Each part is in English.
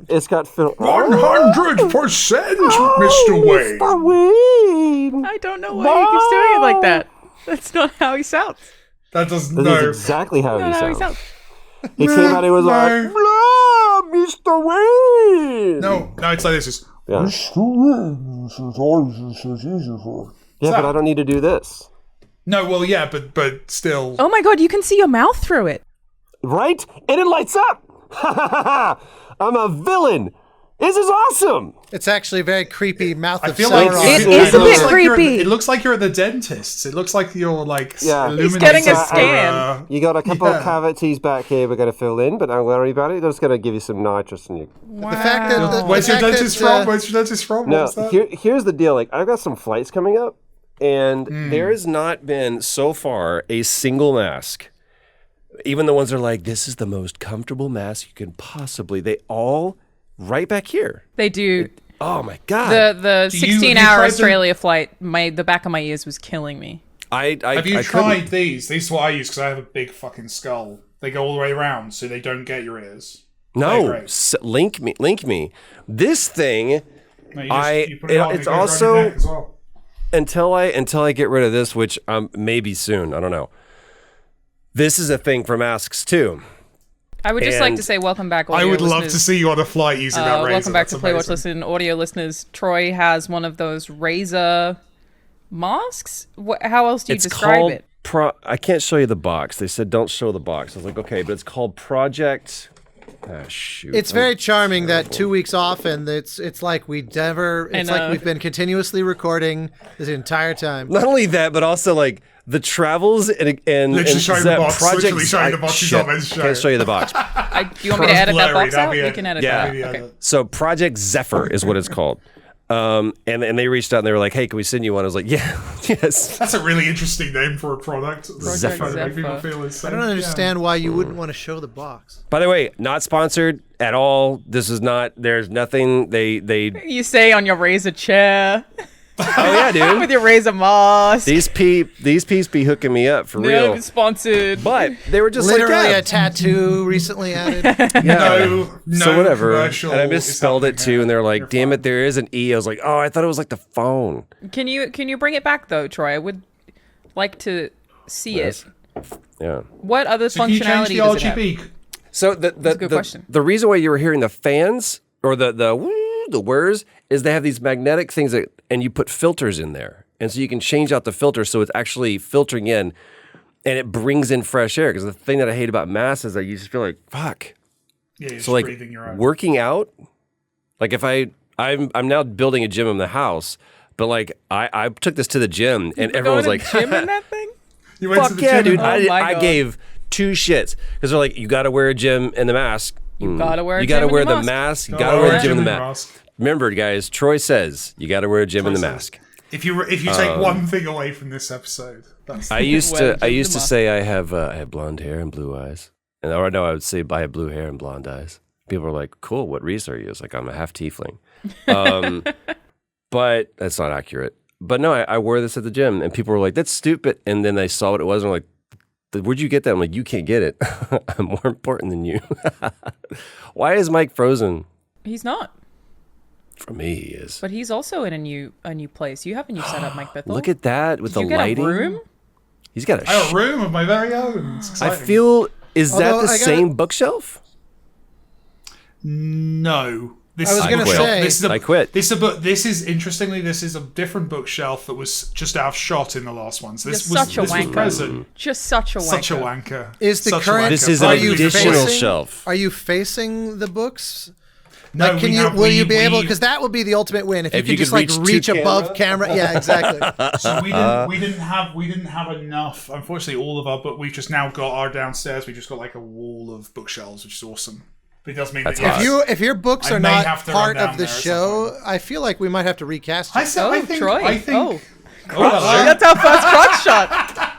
It's got 100%, Mr. Wayne. Mr. Wayne. I don't know why he keeps doing it like that. That's not how he sounds. That doesn't. That No. is exactly how he Not how he sounds. sounds. He came out. He was like, "Blah, Mr. Wayne." No, it's like this. It's, Yeah. Yeah, but I don't need to do this. no, well, yeah, but still. Oh my god, you can see your mouth through it. Right? And it lights up. I'm a villain. This is awesome. It's actually a very creepy mouth I of feel like Sauron. It is a bit looks creepy. It looks like you're at the dentist's. It looks like you're like Yeah. He's getting a illuminating scan. You got a couple Yeah. of cavities back here we're going to fill in, but don't worry about it. They're just going to give you some nitrous in you. Wow. The fact that Where's your fact dentist that, from? Where's your dentist from? No, What's that? here's the deal. Like, I've got some flights coming up, and there has not been, so far, a single mask. Even the ones that are like, this is the most comfortable mask you can possibly. They all right back here. They do. Oh, my God. The Do you- 16-hour have you tried them? Australia flight, the back of my ears was killing me. Have you I tried couldn't- these? These are what I use because I have a big fucking skull. They go all the way around, so they don't get your ears. No, great. link me. This thing, No, you put it- on, it's it goes around also- your neck as well. until I get rid of this, which maybe soon, I don't know. This is a thing for masks too. I would just like And to say welcome back, audio I would love listeners. to see you on a flight using that razor. Welcome back to That's Play Watch amazing. Listen audio listeners. Troy has one of those razor masks. How else do you It's describe called it? I can't show you the box. They said don't show the box. I was like, okay, but it's called Project. Ah, shoot. It's very charming that 2 weeks off, and it's like we've been continuously recording this entire time. Not only that, but also like the travels and Literally showing the that box. project. Literally showing the box. He's not meant to show Can't it. show you the box. Do you want me to edit that Blurry, box that'd out? be We a- can edit Yeah. that. Okay. So Project Zephyr is what it's called. And they reached out and they were like, "Hey, can we send you one?" I was like, "Yeah, yes." That's a really interesting name for a product. Zephyr. Trying to make people feel insane. I don't understand why you wouldn't want to show the box. By the way, not sponsored at all. This is not. There's nothing. They. You say on your razor chair Oh yeah, dude. with your razor mask. These peeps be hooking me up for real. No, sponsored. But they were just Literally like, yeah. a tattoo recently added. No, So whatever. commercial And I is misspelled it happening too, here. and they're like, You're "Damn fine. it, there is an E." I was like, "Oh, I thought it was like the phone." Can you bring it back though, Troy? I would like to see Yes. it. Yeah. What other So can you change functionality the does it have? RGB? So a good question. the reason why you were hearing the fans or the whirs is they have these magnetic things that, and you put filters in there, and so you can change out the filter so it's actually filtering in, and it brings in fresh air. Because the thing that I hate about masks is that you just feel like fuck. Yeah, you're So like breathing your own. working out, like if I'm now building a gym in the house, but like I took this to the gym and everyone was Going like, to gym in that thing? You went to "Fuck the yeah, gym dude!" and- Oh my I God. gave two shits because they're like, "You got to wear a gym in the mask. You gotta wear a You gym got to in wear your the mask. mask. You Oh, got to wear the yeah. gym in the Gym in mask." mask. Remember, guys, Troy says you got to wear a gym in the Troy mask. If you take one thing away from this episode, that's I used Wear to the I gym in used the to say I have blonde hair and blue eyes, and or no, I would say I have blue hair and blonde eyes. People are like, "Cool, what race are you?" It's like I'm a half tiefling, but that's not accurate. But no, I wore this at the gym, and people were like, "That's stupid," and then they saw what it was, and were like, "Where'd you get that?" I'm like, "You can't get it. I'm more important than you." Why is Mike frozen? He's not. For me, he is. But he's also in a new place. You have a new setup, Mike Bithell. Look at that with Did you the get lighting. a room? He's got a. I have a room of my very own. It's I exciting. feel. Is that Although the I gotta- same bookshelf? No. This I was is a gonna bookshelf. say- This is a, I quit. This is a book. This is interestingly. This is a different bookshelf that was just out of shot in the last one. So this You're was such a this was wanker. present. Just such a wanker. Such a wanker. Is the Such a current- wanker. This is Are an you additional facing- shelf. Are you facing the books? No, Like, will you be able? Because that would be the ultimate win if you If could you just could like reach two reach above camera. Yeah, exactly. So we didn't have enough. Unfortunately, all of our book. We've just now got our downstairs. We just got like a wall of bookshelves, which is awesome. But it does mean That's that hot. If your books I are may not have to part run of the down there at some show, point. I feel like we might have to recast you. I said, Oh, I think. Troy. I think. Oh, that's our first crotch shot.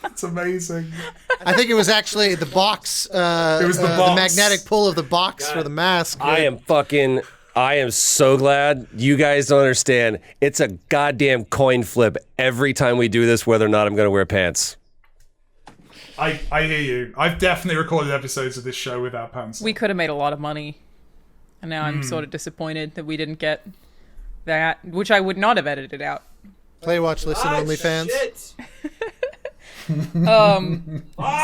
That's amazing. I think it was actually the box. It was the the box. magnetic pull of the box for the mask. I am so glad you guys don't understand. It's a goddamn coin flip every time we do this, whether or not I'm going to wear pants. I hear you. I've definitely recorded episodes of this show without pants. We could have made a lot of money. And now I'm sort of disappointed that we didn't get that, which I would not have edited out. Play, watch, listen, only fans.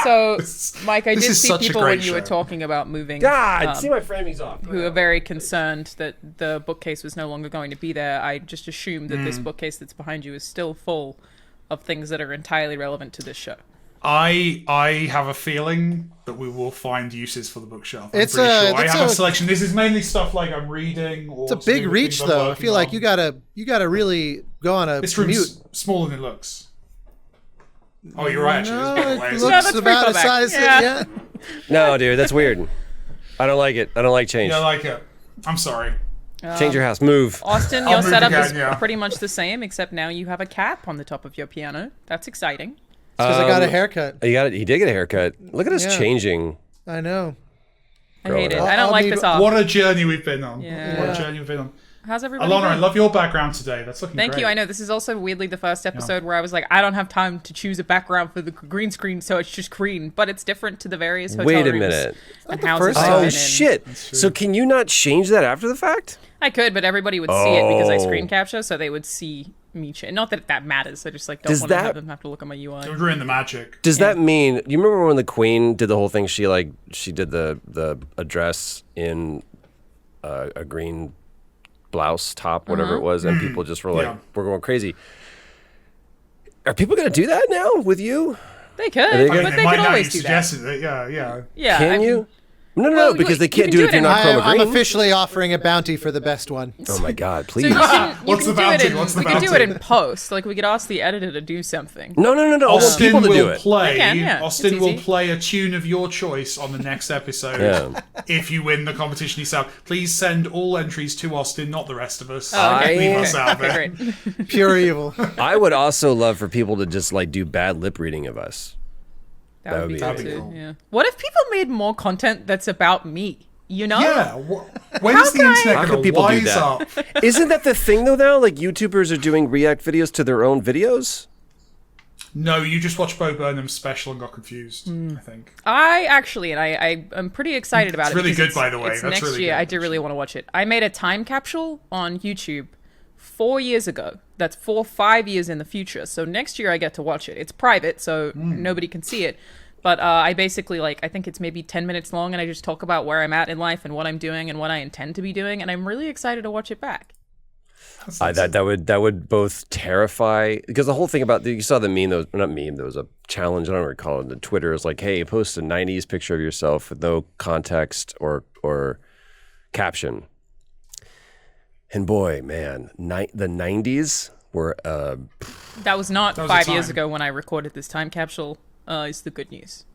So, Mike, I This did is see such a people great when you were show. talking about moving. God, see my framing's off. Who are very concerned that the bookcase was no longer going to be there. I just assumed that this bookcase that's behind you is still full of things that are entirely relevant to this show. I have a feeling that we will find uses for the bookshelf. I'm It's pretty a- sure. I it's have a- a selection. This is mainly stuff like I'm reading. Or It's a big reach, things I'm though. I working feel like on. you gotta really go on a This commute. room's smaller than it looks. Oh, you're right. Actually, No, There's it different layers. No, looks that's about pretty the far back. size. Yeah. Yeah. No, dude, that's weird. I don't like it. I don't like change. Yeah, I like it. I'm sorry. Change your house. Move. Austin, I'll your move setup again, is yeah. pretty much the same, except now you have a cap on the top of your piano. That's exciting. Because I got a haircut. He did get a haircut. Look at us Yeah. changing. I know. I hate it. up. I don't I'll like need- this off. What a journey we've been on. Yeah. What a journey we've been on. How's everybody Alanah, I doing? love your background today. That's looking Thank great. you. I know this is also weirdly the first episode where I was like, I don't have time to choose a background for the green screen, so it's just green. But it's different to the various hotel Wait a rooms minute. and the houses first I've time? Oh been in. shit! So can you not change that after the fact? I could, but everybody would see it because I Oh. screen capture, so they would see me change. Not that that matters. I just like don't Does want to that- have them have to look at my UI. It would ruin the magic. Does that mean you remember when the Queen did the whole thing? She did the address in a green blouse top, whatever it was, and people just were like, Yeah. "We're going crazy." Are people going to do that now with you? They could, they but gonna- they It could might now you always do that. suggested it. Yeah. Yeah, Can I mean, you? No, well, because they you can't can do do it it if you're in- not I'm chroma green. officially offering a bounty for the best one. Oh my god, So please! you can What's do the bounty? it in, What's the we could do it bounty? in post. Like we could ask the editor to do something. No. I want Austin people to do will it. play. They can, yeah. Austin It's will easy. play a tune of your choice on the next episode. Yeah. If you win the competition yourself, please send all entries to Austin, not the rest of us. Oh, okay. Leave us out Okay, there. great. Pure evil. I would also love for people to just like do bad lip reading of us. That would be That'd good be too. cool. Yeah. What if people made more content that's about me? You know? Yeah. When's the can I- internet How going can to people do wise that? up? Isn't that the thing though? Now, like YouTubers are doing react videos to their own videos. No, you just watched Bo Burnham's special and got confused, I think. I actually, and I'm pretty excited about It's it. really because good, by the way. It's That's next really year. good, I do really want to watch it. I made a time capsule on YouTube 4 years ago. That's 5 years in the future. So next year I get to watch it. It's private, so nobody can see it. But I basically I think it's maybe 10 minutes long, and I just talk about where I'm at in life and what I'm doing and what I intend to be doing, and I'm really excited to watch it back. That would both terrify, because the whole thing about you saw the meme, there was a challenge, I don't recall it, on Twitter. It's like, hey, post a 90s picture of yourself with no context or caption. And boy, man, the 90s were That was not That was a 5 years time. ago when I recorded this time capsule. Is the good news.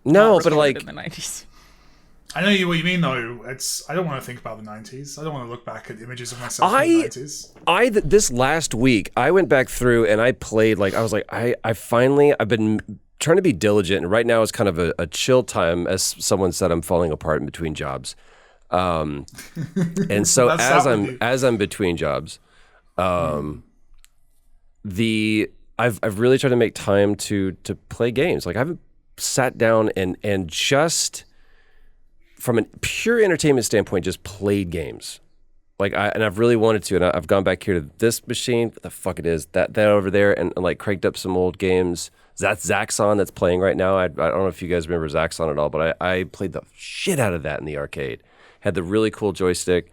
no, Not but recorded like in the 90s. I know what you mean, though. I don't want to think about the 90s. I don't want to look back at images of myself in the 90s. This last week I went back through and I played I've been trying to be diligent, and right now is kind of a chill time. As someone said, I'm falling apart in between jobs, and so That's as that with you. I'm between jobs, I've really tried to make time to play games. Like I haven't sat down and just from a pure entertainment standpoint just played games. I've really wanted to, and I've gone back here to this machine. What the fuck it is that over there, and like cranked up some old games. That's Zaxxon that's playing right now. I don't know if you guys remember Zaxxon at all, but I played the shit out of that in the arcade. Had the really cool joystick,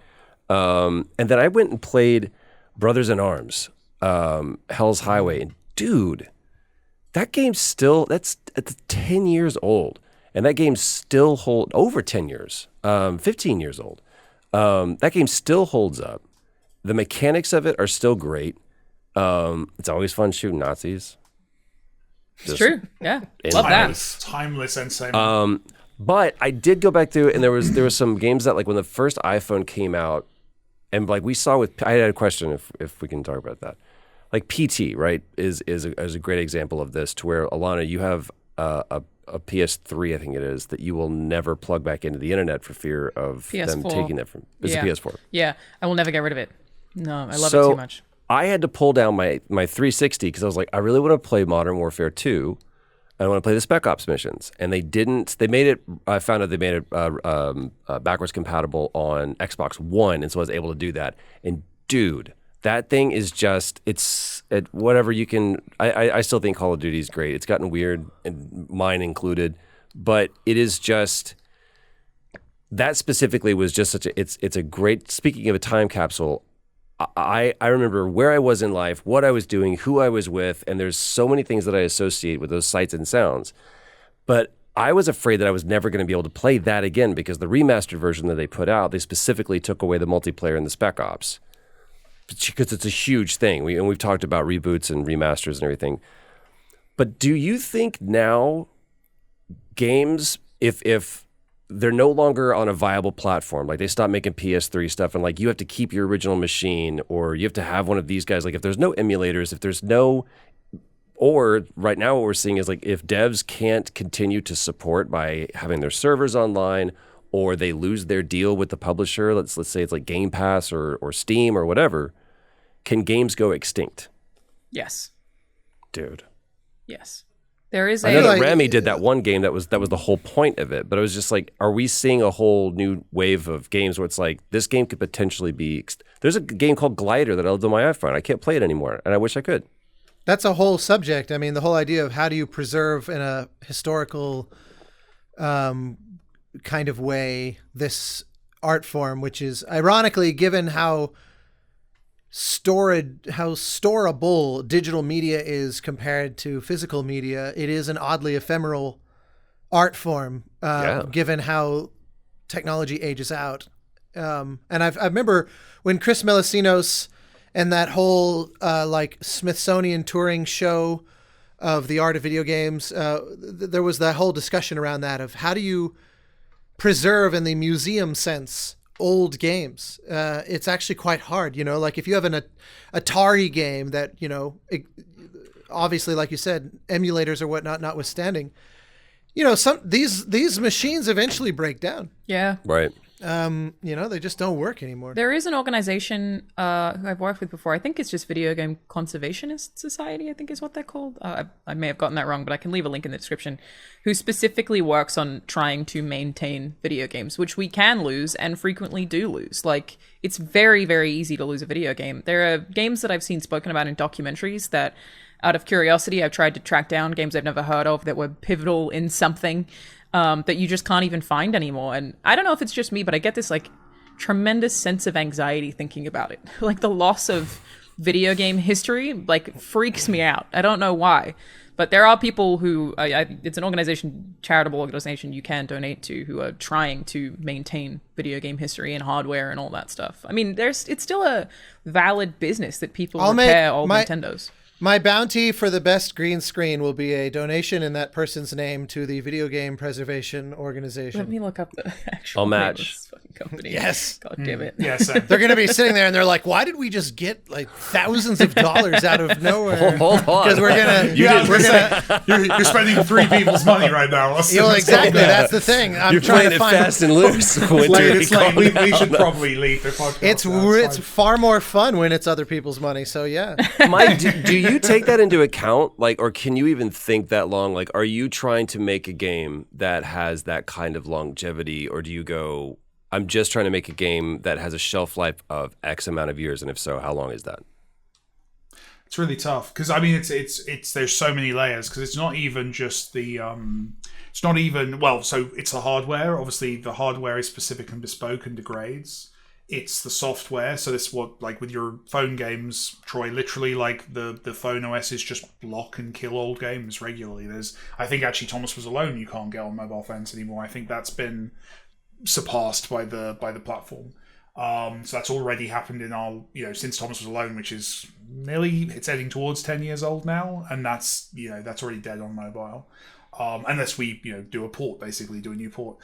and then I went and played Brothers in Arms, Hell's Highway. And dude, that game's it's 10 years old, and that game still over 10 years, 15 years old. That game still holds up. The mechanics of it are still great. It's always fun shooting Nazis. It's true. Yeah. in Love that. Timeless entertainment. But I did go back through, and there was some games that, like, when the first iPhone came out, and like we saw with, I had a question if we can talk about that. Like PT, right, is a great example of this, to where, Alanah, you have a PS3, I think it is, that you will never plug back into the internet for fear of them PS4. taking that from. It's Yeah. a PS4. Yeah. I will never get rid of it. No, I love it So too much. I had to pull down my 360 because I was like, I really want to play Modern Warfare 2. I want to play the Spec Ops missions. And they didn't. They made it. I found out they made it backwards compatible on Xbox One, and so I was able to do that. And dude, that thing is just whatever you can. I still think Call of Duty is great. It's gotten weird, and mine included, but it is just. That specifically was just such a. It's a great. Speaking of a time capsule. I remember where I was in life, what I was doing, who I was with, and there's so many things that I associate with those sights and sounds. But I was afraid that I was never going to be able to play that again because the remastered version that they put out, they specifically took away the multiplayer in the Spec Ops because it's a huge thing. We've talked about reboots and remasters and everything. But do you think now games, if they're no longer on a viable platform. Like they stopped making PS3 stuff and like you have to keep your original machine or you have to have one of these guys. Like if there's no emulators, if there's no, or right now what we're seeing is like if devs can't continue to support by having their servers online or they lose their deal with the publisher, let's say it's like Game Pass or Steam or whatever, can games go extinct? Yes. Dude. Yes. There is I know that Rami did that one game that was the whole point of it, but it was just like, are we seeing a whole new wave of games where it's like this game could potentially be? There's a game called Glider that I loved on my iPhone. I can't play it anymore, and I wish I could. That's a whole subject. I mean, the whole idea of how do you preserve in a historical kind of way this art form, which is ironically given how storable digital media is compared to physical media, it is an oddly ephemeral art form, given how technology ages out. And I remember when Chris Melisinos and that whole like Smithsonian touring show of the art of video games, there was that whole discussion around that of how do you preserve in the museum sense old games. It's actually quite hard, you know, like if you have an Atari game that, you know, obviously, like you said, emulators or whatnot notwithstanding, you know, these machines eventually break down. Yeah. Right. You know, they just don't work anymore. There is an organization who I've worked with before. I think it's just Video Game Conservationist Society, I think is what they're called. I may have gotten that wrong, but I can leave a link in the description, who specifically works on trying to maintain video games, which we can lose and frequently do lose. Like, it's very, very easy to lose a video game. There are games that I've seen spoken about in documentaries that, out of curiosity, I've tried to track down, games I've never heard of that were pivotal in something. That you just can't even find anymore. And I don't know if it's just me, but I get this like tremendous sense of anxiety thinking about it. Like the loss of video game history like freaks me out. I don't know why, but there are people who it's an organization, charitable organization you can donate to, who are trying to maintain video game history and hardware and all that stuff. I mean, it's still a valid business that people repair old Nintendos. My bounty for the best green screen will be a donation in that person's name to the Video Game Preservation Organization. Let me look up the actual I'll name match. of this fucking company. Yes. God damn it. Yes. They're going to be sitting there and they're like, why did we just get like thousands of dollars out of nowhere? Hold on. Because we're going to... You're spending three people's money right now. Exactly. That's the thing. I'm You're trying playing to it find... fast and loose. It's late. We should probably leave the podcast. It's far more fun when it's other people's money. So yeah. Mike, do you take that into account? Like, or can you even think that long? Like, are you trying to make a game that has that kind of longevity, or do you go, I'm just trying to make a game that has a shelf life of X amount of years, and if so, how long is that? It's really tough because I mean it's there's so many layers because it's not even just the it's not even so it's the hardware. Obviously, the hardware is specific and bespoke and degrades. It's the software, so this what like with your phone games, Troy. Literally, like the phone OSs just block and kill old games regularly. I think actually Thomas Was Alone. You can't get on mobile phones anymore. I think that's been surpassed by the platform. So that's already happened in our since Thomas Was Alone, which is it's heading towards 10 years old now, and that's already dead on mobile. Unless we, do a port, basically do a new port.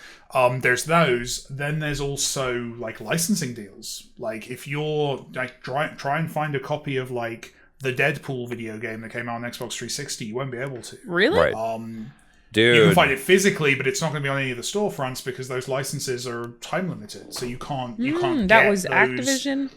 There's those. Then there's also like licensing deals. Like if you're like try and find a copy of like the Deadpool video game that came out on Xbox 360, you won't be able to. Really? Right. Dude. You can find it physically, but it's not going to be on any of the storefronts because those licenses are time limited. So you can't. That get was those. Activision.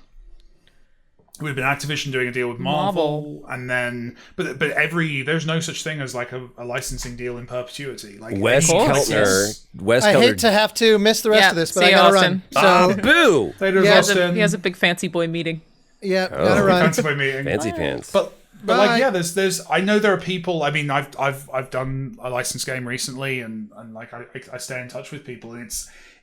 We've been Activision doing a deal with Marvel. And then, but there's no such thing as like a licensing deal in perpetuity. Like Wes Keltner. I hate to have to miss the rest of this, but I gotta run. So, boo! He has a big fancy boy meeting. Yeah, gotta run. Fancy boy meeting. Fancy pants. But like, yeah, there's. I know there are people. I mean, I've done a licensed game recently, and like I stay in touch with people, and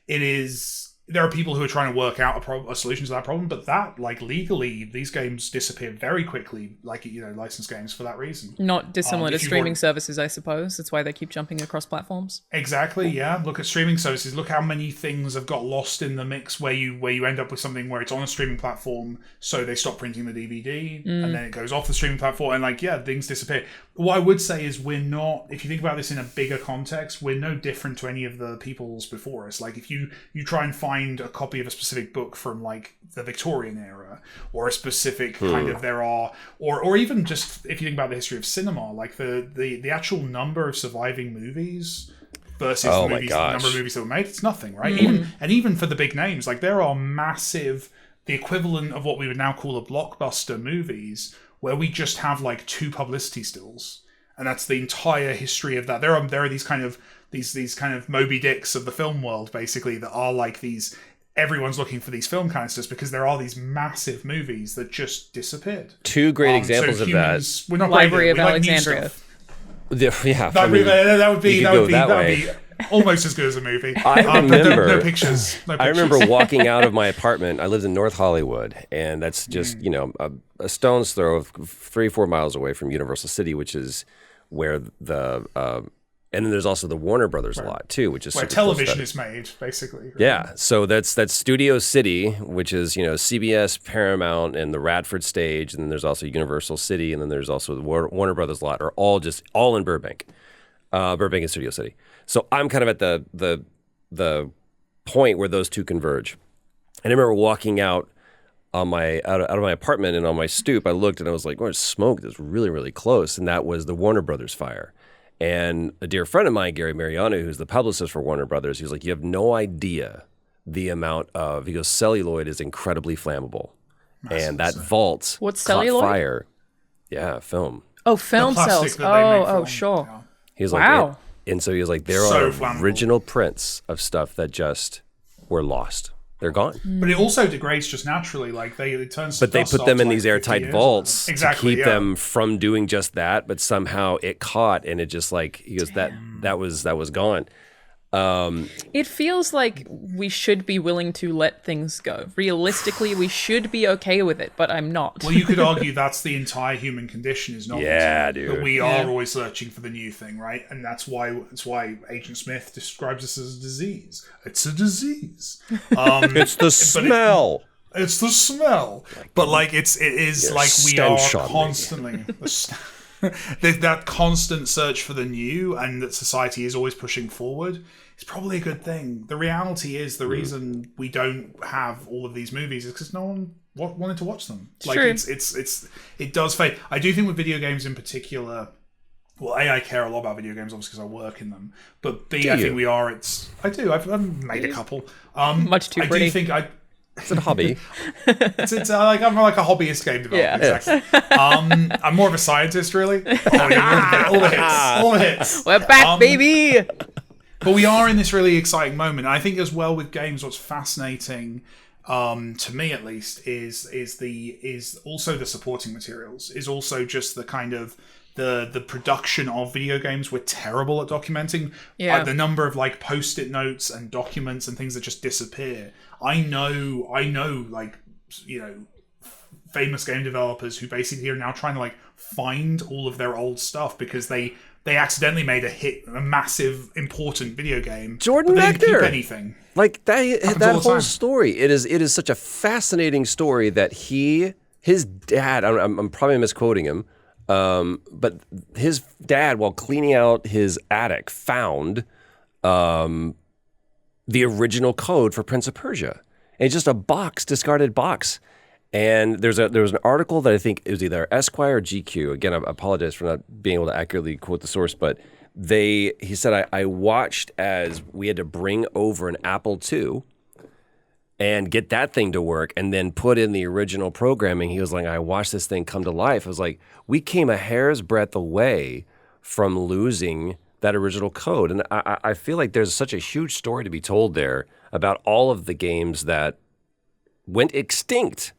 it is. There are people who are trying to work out a solution to that problem, but that, like, legally, these games disappear very quickly, like, licensed games for that reason. Not dissimilar to streaming services, I suppose. That's why they keep jumping across platforms. Exactly, yeah. Look at streaming services. Look how many things have got lost in the mix where you end up with something where it's on a streaming platform, so they stop printing the DVD, and then it goes off the streaming platform, and, like, yeah, things disappear. What I would say is we're not, if you think about this in a bigger context, we're no different to any of the peoples before us. Like, if you try and find a copy of a specific book from like the Victorian era, or a specific kind of or even just if you think about the history of cinema, like the actual number of surviving movies versus the number of movies that were made, it's nothing, right? Even for the big names, like there are massive, the equivalent of what we would now call a blockbuster movies, where we just have like 2 publicity stills, and that's the entire history of that. There are these kind of these kind of Moby Dicks of the film world, basically, that are like these. Everyone's looking for these film canisters because there are these massive movies that just disappeared. 2 great examples of that. We're not Library of Alexandria. Yeah, that would be almost as good as a movie. I remember no pictures. I remember walking out of my apartment. I lived in North Hollywood, and that's just a stone's throw of 3-4 miles away from Universal City, which is where and then there's also the Warner Brothers lot too, which is where television is made, basically. Right? Yeah, so that's Studio City, which is CBS, Paramount, and the Radford stage, and then there's also Universal City, and then there's also the Warner Brothers lot, are all in Burbank, Burbank and Studio City. So I'm kind of at the point where those two converge, and I remember walking out on out of my apartment, and on my stoop, I looked and I was like, "There's smoke that's really, really close," and that was the Warner Brothers fire. And a dear friend of mine, Gary Mariano, who's the publicist for Warner Brothers, he was like, "You have no idea the amount of," he goes, "celluloid is incredibly flammable." And that vault What's caught celluloid? fire. Yeah, film. Oh, film cells. Oh, sure. Yeah. He was Wow. like, and so he was like, there So are flammable. original prints of stuff that just were lost. They're gone. But it also degrades just naturally. Like it turns. But they dust put them after, in like, these 50 airtight years. vaults Exactly, to keep them from doing just that. But somehow it caught, and it just like, he goes, that was gone. It feels like we should be willing to let things go. Realistically, we should be okay with it, but I'm not. Well, you could argue that's the entire human condition, is not. Yeah, dude. That we are always searching for the new thing, right? And that's why Agent Smith describes this as a disease. It's a disease. It's the smell. It's the smell. But like it is like we are constantly that constant search for the new, and that society is always pushing forward. It's probably a good thing. The reality is the reason we don't have all of these movies is because no one wanted to watch them. True. It does fade. I do think with video games in particular. Well, A, I care a lot about video games, obviously, because I work in them. But B, I think we are. I do. I've made a couple. Much too pretty. I do think It's a hobby. I'm like a hobbyist game developer. Yeah. Exactly. I'm more of a scientist, really. All the hits. We're back, baby! But we are in this really exciting moment. And I think as well with games, what's fascinating, to me at least, is also the supporting materials. Is also just the kind of the production of video games. We're terrible at documenting. Yeah. The number of like post-it notes and documents and things that just disappear. I know, like, famous game developers who basically are now trying to like find all of their old stuff because they accidentally made a massive, important video game. Jordan but they didn't Mechner. keep anything. Like that all the whole time. story. It is such a fascinating story that his dad. I'm probably misquoting him, but his dad, while cleaning out his attic, found the original code for Prince of Persia. And it's just a discarded box. And there was an article that I think it was either Esquire or GQ. Again, I apologize for not being able to accurately quote the source, but he said, I watched as we had to bring over an Apple II and get that thing to work and then put in the original programming. He was like, I watched this thing come to life. I was like, we came a hair's breadth away from losing that original code. And I feel like there's such a huge story to be told there about all of the games that went extinct.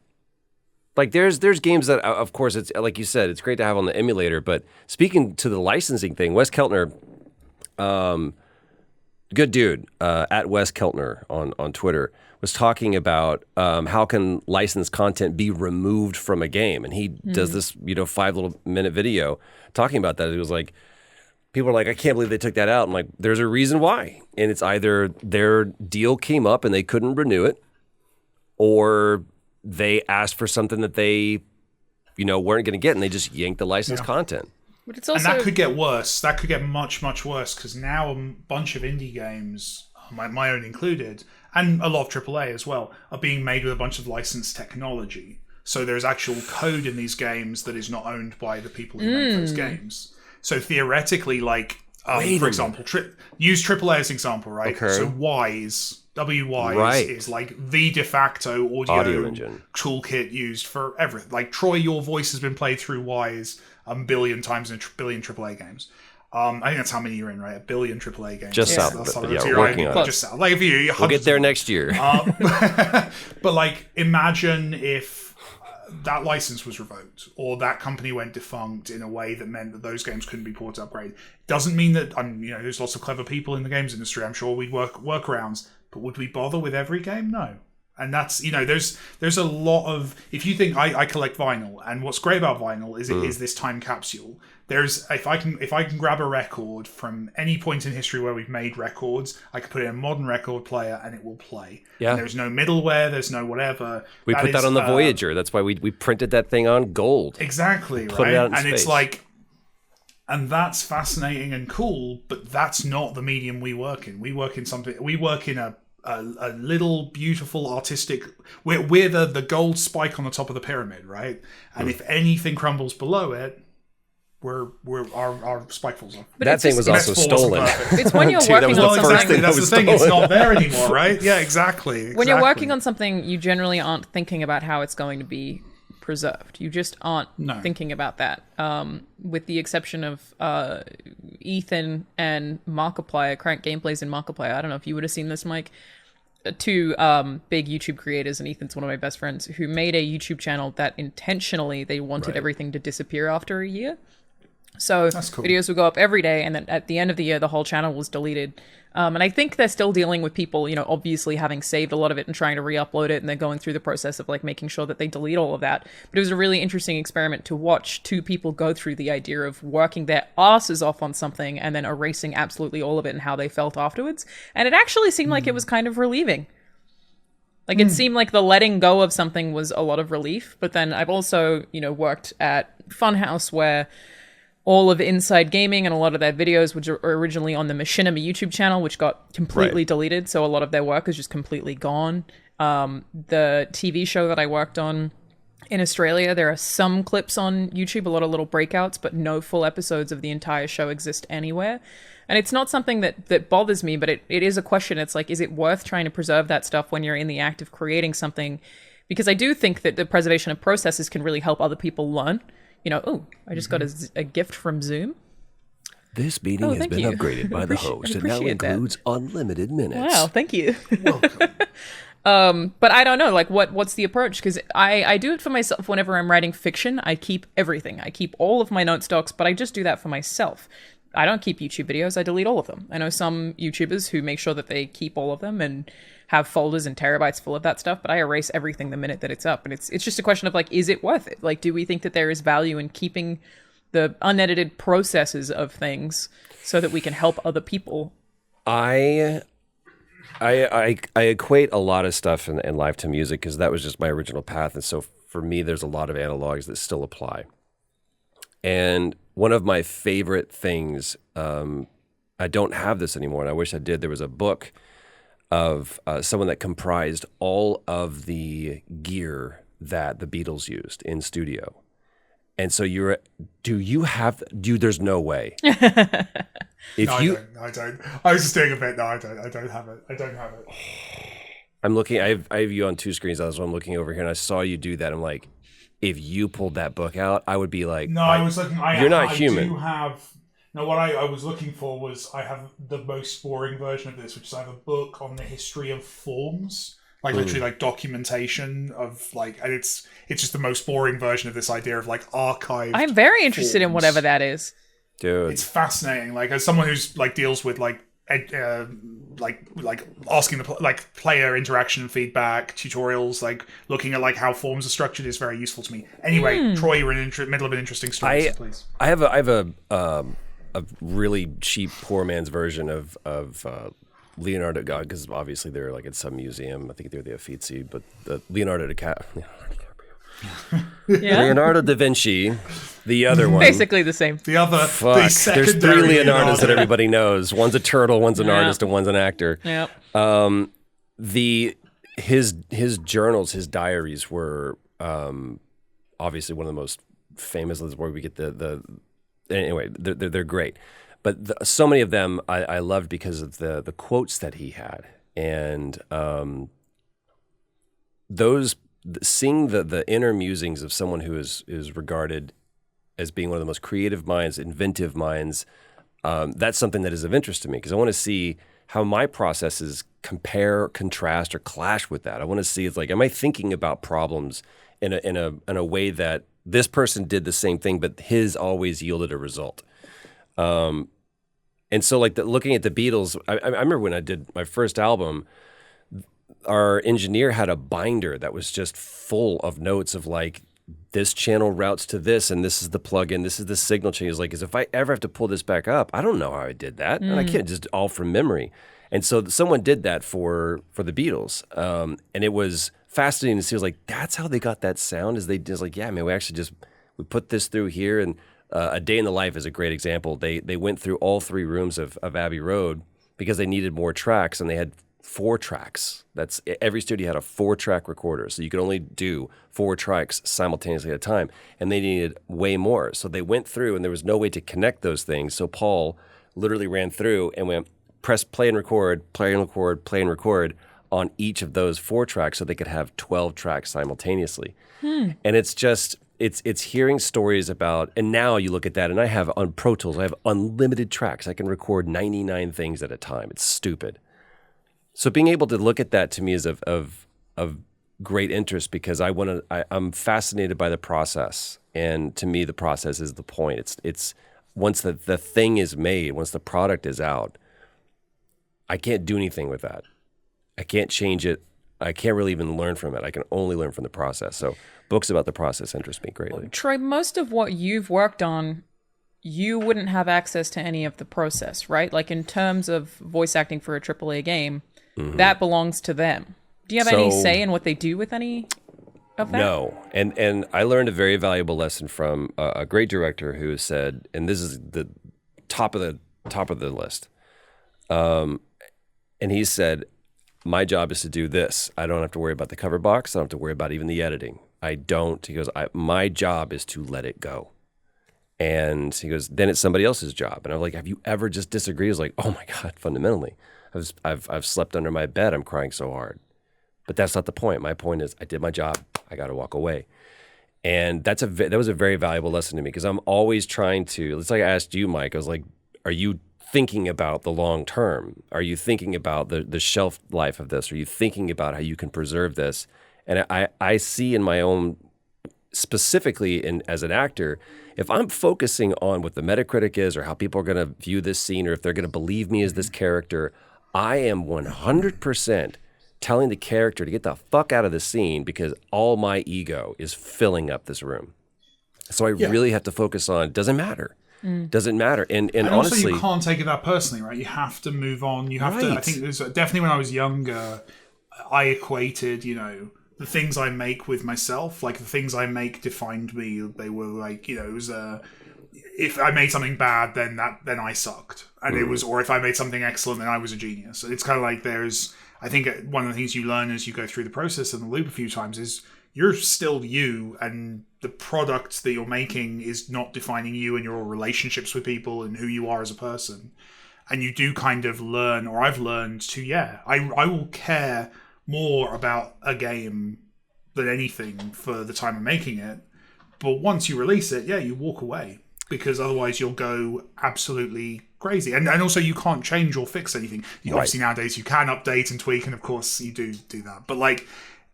Like there's games that, of course, it's like you said, it's great to have on the emulator. But speaking to the licensing thing, Wes Keltner, good dude, at Wes Keltner on Twitter, was talking about how can licensed content be removed from a game, and he does this 5-minute video talking about that. It was like, people are like, I can't believe they took that out. I'm like, there's a reason why, and it's either their deal came up and they couldn't renew it, or they asked for something that they weren't going to get, and they just yanked the licensed content. But it's also... And that could get worse. That could get much, much worse, because now a bunch of indie games, my own included, and a lot of AAA as well, are being made with a bunch of licensed technology. So there's actual code in these games that is not owned by the people who make those games. So theoretically, like, for example, use AAA as an example, right? Okay. So Wise, WWise, is like the de facto audio engine toolkit used for everything. Like, Troy, your voice has been played through Wise a billion times in a billion AAA games. I think that's how many you're in, right? A billion AAA games. Just south, working on it. Just south. Like, if you, we'll get there next year. But like, imagine if that license was revoked, or that company went defunct in a way that meant that those games couldn't be ported to upgrade. Doesn't mean that there's lots of clever people in the games industry. I'm sure we'd work workarounds, but would we bother with every game? No. And that's, there's a lot of, if you think I collect vinyl, and what's great about vinyl is it is this time capsule. If I can grab a record from any point in history where we've made records, I can put it in a modern record player and it will play. Yeah. And there's no middleware, there's no whatever. We put that on the Voyager. That's why we printed that thing on gold. Exactly, put right? It out in and space. It's like, and that's fascinating and cool, but that's not the medium we work in. We work in a little beautiful artistic, we're the gold spike on the top of the pyramid, right? And if anything crumbles below it, our spike falls off. But that thing was also stolen. It's when you're working on something. Exactly. That's the thing. It's not there anymore, right? Yeah, exactly. When you're working on something, you generally aren't thinking about how it's going to be preserved. You just aren't thinking about that. With the exception of Ethan and Markiplier, Crank Gameplays and Markiplier. I don't know if you would have seen this, Mike. Two big YouTube creators, and Ethan's one of my best friends, who made a YouTube channel that intentionally they wanted everything to disappear after a year. So cool. Videos would go up every day, and then at the end of the year, the whole channel was deleted. And I think they're still dealing with people, obviously having saved a lot of it and trying to re-upload it, and they're going through the process of like making sure that they delete all of that. But it was a really interesting experiment to watch two people go through the idea of working their asses off on something and then erasing absolutely all of it and how they felt afterwards. And it actually seemed like it was kind of relieving. Like it seemed like the letting go of something was a lot of relief. But then I've also, worked at Funhouse, where all of Inside Gaming and a lot of their videos, which are originally on the Machinima YouTube channel, which got completely deleted. So a lot of their work is just completely gone. The TV show that I worked on in Australia, there are some clips on YouTube, a lot of little breakouts, but no full episodes of the entire show exist anywhere. And it's not something that bothers me, but it is a question. It's like, is it worth trying to preserve that stuff when you're in the act of creating something? Because I do think that the preservation of processes can really help other people learn. I just got a gift from Zoom. This meeting has been upgraded by the host and now includes unlimited minutes. Wow, thank you. Welcome. But I don't know, like, what's the approach? Because I do it for myself whenever I'm writing fiction. I keep everything. I keep all of my note stocks, but I just do that for myself. I don't keep YouTube videos. I delete all of them. I know some YouTubers who make sure that they keep all of them and have folders and terabytes full of that stuff, but I erase everything the minute that it's up. And it's just a question of, like, is it worth it? Like, do we think that there is value in keeping the unedited processes of things so that we can help other people? I equate a lot of stuff in life to music because that was just my original path. And so for me, there's a lot of analogs that still apply. And one of my favorite things, I don't have this anymore, and I wish I did. There was a book of someone that comprised all of the gear that the Beatles used in studio. And so there's no way. I don't. I was just doing a bit. No, I don't have it. I'm looking. I have you on two screens. That's why I'm looking over here, and I saw you do that. I'm like, if you pulled that book out, I would be like, No, I was looking. You're not human. I do have. No, what I was looking for was I have the most boring version of this, which is I have a book on the history of forms, like literally like documentation of like, and it's just the most boring version of this idea of like archived. I'm very interested in forms. whatever that is. dude. It's fascinating. Like as someone who's like deals with like like asking the like player interaction feedback tutorials, like looking at like how forms are structured is very useful to me. Anyway, Troy, you're in middle of an interesting story, so please. I have a really cheap poor man's version of Leonardo God, because obviously they're like at some museum. I think they're the Uffizi, but the Leonardo da Vinci, the other one. Basically the same. The other, Fuck. the There's three secondary Leonardos that everybody knows. One's a turtle, one's an Yeah. artist, and one's an actor. Yep. His journals, his diaries were obviously one of the most famous. That's where we get the anyway. They're great, but so many of them I loved because of the quotes that he had, and those seeing the inner musings of someone who is regarded as being one of the most creative minds, inventive minds. That's something that is of interest to me because I want to see how my processes compare, contrast, or clash with that. I want to see, it's like, am I thinking about problems in a way that this person did the same thing, but his always yielded a result. And so, like looking at the Beatles, I remember when I did my first album, our engineer had a binder that was just full of notes of like, this channel routes to this, and this is the plugin, this is the signal change. Like, as if I ever have to pull this back up, I don't know how I did that, and I can't just all from memory. And so someone did that for the Beatles, and it was fascinating to see. I was like, that's how they got that sound. Is they just like, yeah, man, we put this through here, and A Day in the Life is a great example. They went through all three rooms of Abbey Road because they needed more tracks, and they had 4 tracks. That's every studio had a 4-track recorder, so you could only do 4 tracks simultaneously at a time, and they needed way more. So they went through, and there was no way to connect those things. So Paul literally ran through and went press play and record, play and record, play and record on each of those 4 tracks, so they could have 12 tracks simultaneously. And it's just it's hearing stories about. And now you look at that, and I have on Pro Tools, I have unlimited tracks. I can record 99 things at a time. It's stupid. So being able to look at that to me is of great interest because I'm fascinated by the process, and to me the process is the point. It's once the thing is made, once the product is out, I can't do anything with that. I can't change it. I can't really even learn from it. I can only learn from the process. So books about the process interest me greatly. Troy, most of what you've worked on, you wouldn't have access to any of the process, right? Like in terms of voice acting for a AAA game, that belongs to them. Do you have any say in what they do with any of that? No. And I learned a very valuable lesson from a great director who said, and this is the top of the list. And he said, my job is to do this. I don't have to worry about the cover box. I don't have to worry about even the editing. He goes, my job is to let it go. And he goes, then it's somebody else's job. And I'm like, have you ever just disagreed? I was like, oh my God, fundamentally. I've slept under my bed. I'm crying so hard. But that's not the point. My point is I did my job. I got to walk away. And that was a very valuable lesson to me because I'm always trying to, it's like I asked you, Mike, I was like, are you thinking about the long term? Are you thinking about the shelf life of this? Are you thinking about how you can preserve this? And I see in my own, specifically as an actor, if I'm focusing on what the Metacritic is or how people are going to view this scene or if they're going to believe me as this character, I am 100% telling the character to get the fuck out of the scene because all my ego is filling up this room. So I really have to focus on, doesn't matter. Doesn't matter. And honestly, also you can't take it that personally, right? You have to move on. You have to, I think there's definitely when I was younger, I equated, the things I make with myself, like the things I make defined me. They were like, it was if I made something bad, then I sucked. And it was, or if I made something excellent, then I was a genius. It's kind of like I think one of the things you learn as you go through the process and the loop a few times is you're still you, and the product that you're making is not defining you and your relationships with people and who you are as a person. And you do kind of learn, or I've learned to, I will care more about a game than anything for the time of making it. But once you release it, you walk away, because otherwise you'll go absolutely crazy. And also you can't change or fix anything. Obviously nowadays you can update and tweak, and of course you do that. But like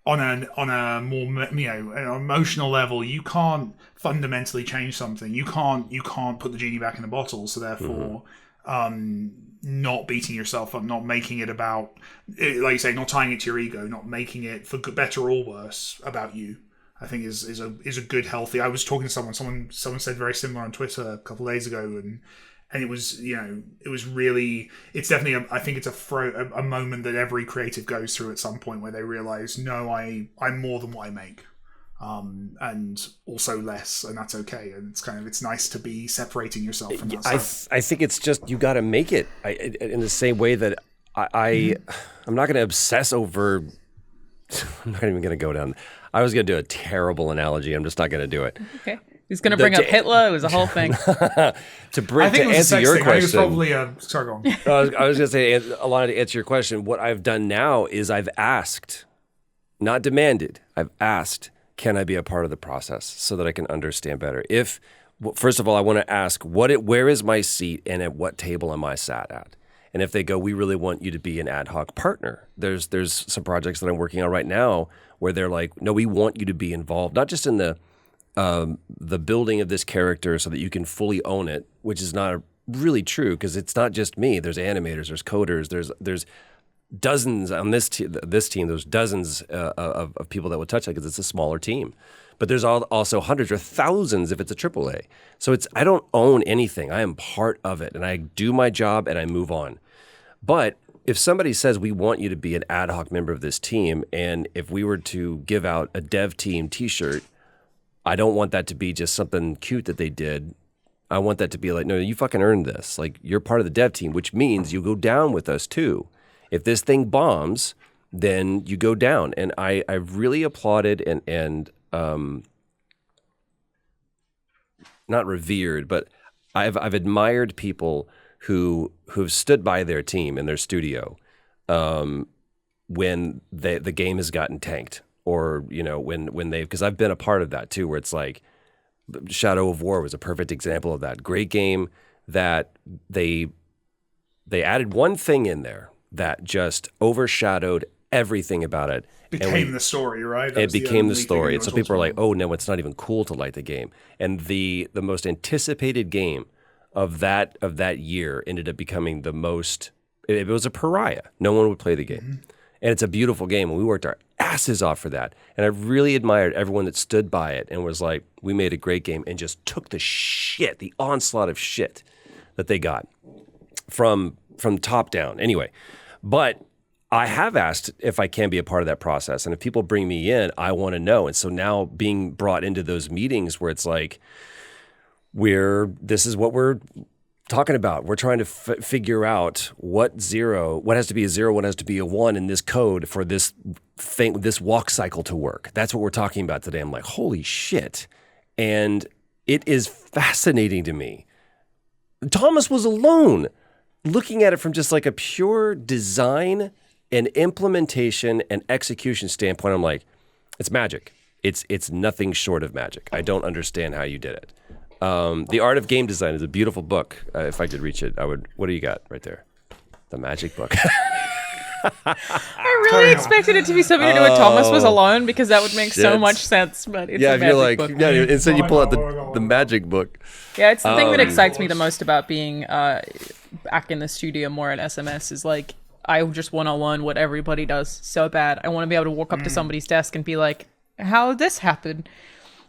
on a more an emotional level, you can't fundamentally change something. You can't put the genie back in the bottle. So therefore, not beating yourself up, not making it about, like you say, not tying it to your ego, not making it for good, better or worse about you, I think is a good, healthy. I was talking to someone said very similar on Twitter a couple of days ago, and it was, it's definitely I think it's a moment that every creative goes through at some point, where they realize, no, I'm more than what I make, and also less, and that's okay. And it's nice to be separating yourself from that stuff. I think it's just, you got to make it in the same way that I'm not going to obsess over. I'm not even going to go down. I was going to do a terrible analogy. I'm just not going to do it. Okay. He's going to bring up Hitler. It was a whole thing. To answer your question. I think it was probably sorry, go on. I was going to say, Alanah, to answer your question, what I've done now is I've asked, not demanded, I've asked, can I be a part of the process so that I can understand better? First of all, I want to ask, where is my seat and at what table am I sat at? And if they go, we really want you to be an ad hoc partner. There's some projects that I'm working on right now where they're like, no, we want you to be involved, not just in the building of this character so that you can fully own it, which is not really true, because it's not just me. There's animators, there's coders, there's dozens on this team. There's dozens of people that would touch it, because it's a smaller team. But there's also hundreds or thousands if it's a AAA. So I don't own anything. I am part of it, and I do my job and I move on. But if somebody says, we want you to be an ad hoc member of this team, and if we were to give out a dev team t-shirt, I don't want that to be just something cute that they did. I want that to be like, no, you fucking earned this. Like, you're part of the dev team, which means you go down with us too. If this thing bombs, then you go down. And I've really applauded and not revered, but I've admired people who've stood by their team in their studio when the game has gotten tanked, or when they've, because I've been a part of that too, where it's like Shadow of War was a perfect example of that. Great game that they added one thing in there that just overshadowed everything about it. Became the story, right? It became the story. And so people are like, oh no, it's not even cool to like the game. And the most anticipated game of that year ended up becoming the most, it was a pariah. No one would play the game. Mm-hmm. And it's a beautiful game, and we worked our asses off for that. And I really admired everyone that stood by it and was like, we made a great game, and just took the onslaught of shit that they got from top down. Anyway, but I have asked if I can be a part of that process. And if people bring me in, I want to know. And so now being brought into those meetings where it's like, this is what we're talking about. We're trying to figure out what has to be a 0, what has to be a 1 in this code for this thing, this walk cycle to work. That's what we're talking about today. I'm like, holy shit. And it is fascinating to me. Thomas was alone looking at it from just like a pure design and implementation and execution standpoint. I'm like, it's magic. It's nothing short of magic. I don't understand how you did it. The Art of Game Design is a beautiful book. If I could reach it, I would. What do you got right there? The magic book. I really expected it to be something to do with Thomas was alone, because that would make so much sense. But it's a magic book. Yeah, instead you pull out the magic book. Yeah, it's the thing that excites me the most about being back in the studio more at SMS is like, I just want to learn what everybody does so bad. I want to be able to walk up to somebody's desk and be like, how did this happen?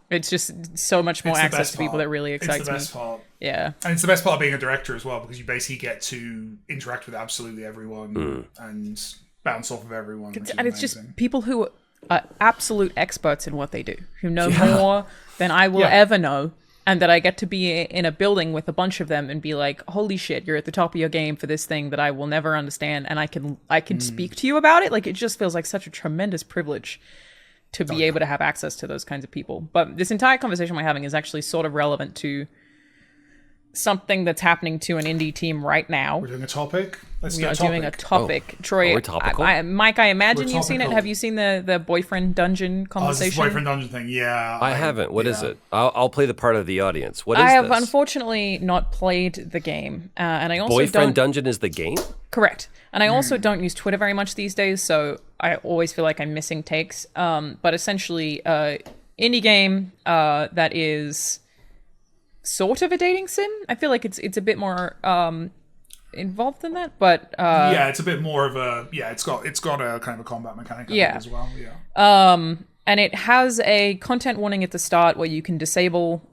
It's just so much more access to people that really excites me. It's the best part. Yeah. And it's the best part of being a director as well, because you basically get to interact with absolutely everyone and bounce off of everyone. And it's just people who are absolute experts in what they do, who know more than I will ever know. And that I get to be in a building with a bunch of them and be like, holy shit, you're at the top of your game for this thing that I will never understand. And I can speak to you about it. Like, it just feels like such a tremendous privilege to be able to have access to those kinds of people. But this entire conversation we're having is actually sort of relevant to something that's happening to an indie team right now. We're doing a topic. We are doing a topic. Troy, we're topical? Mike, I imagine We're you've seen it. topical. Have you seen the boyfriend dungeon Oh, is this conversation? boyfriend dungeon thing? Yeah. I haven't. What is it? I'll play the part of the audience. What is I have this? unfortunately not played the game, and I also Boyfriend don't. Dungeon is the game? Correct. And I also don't use Twitter very much these days, so I always feel like I'm missing takes. But essentially, indie game that is sort of a dating sim. I feel like it's a bit more involved than that, but yeah, it's a bit more of a it's got a kind of a combat mechanic as well. And it has a content warning at the start where you can disable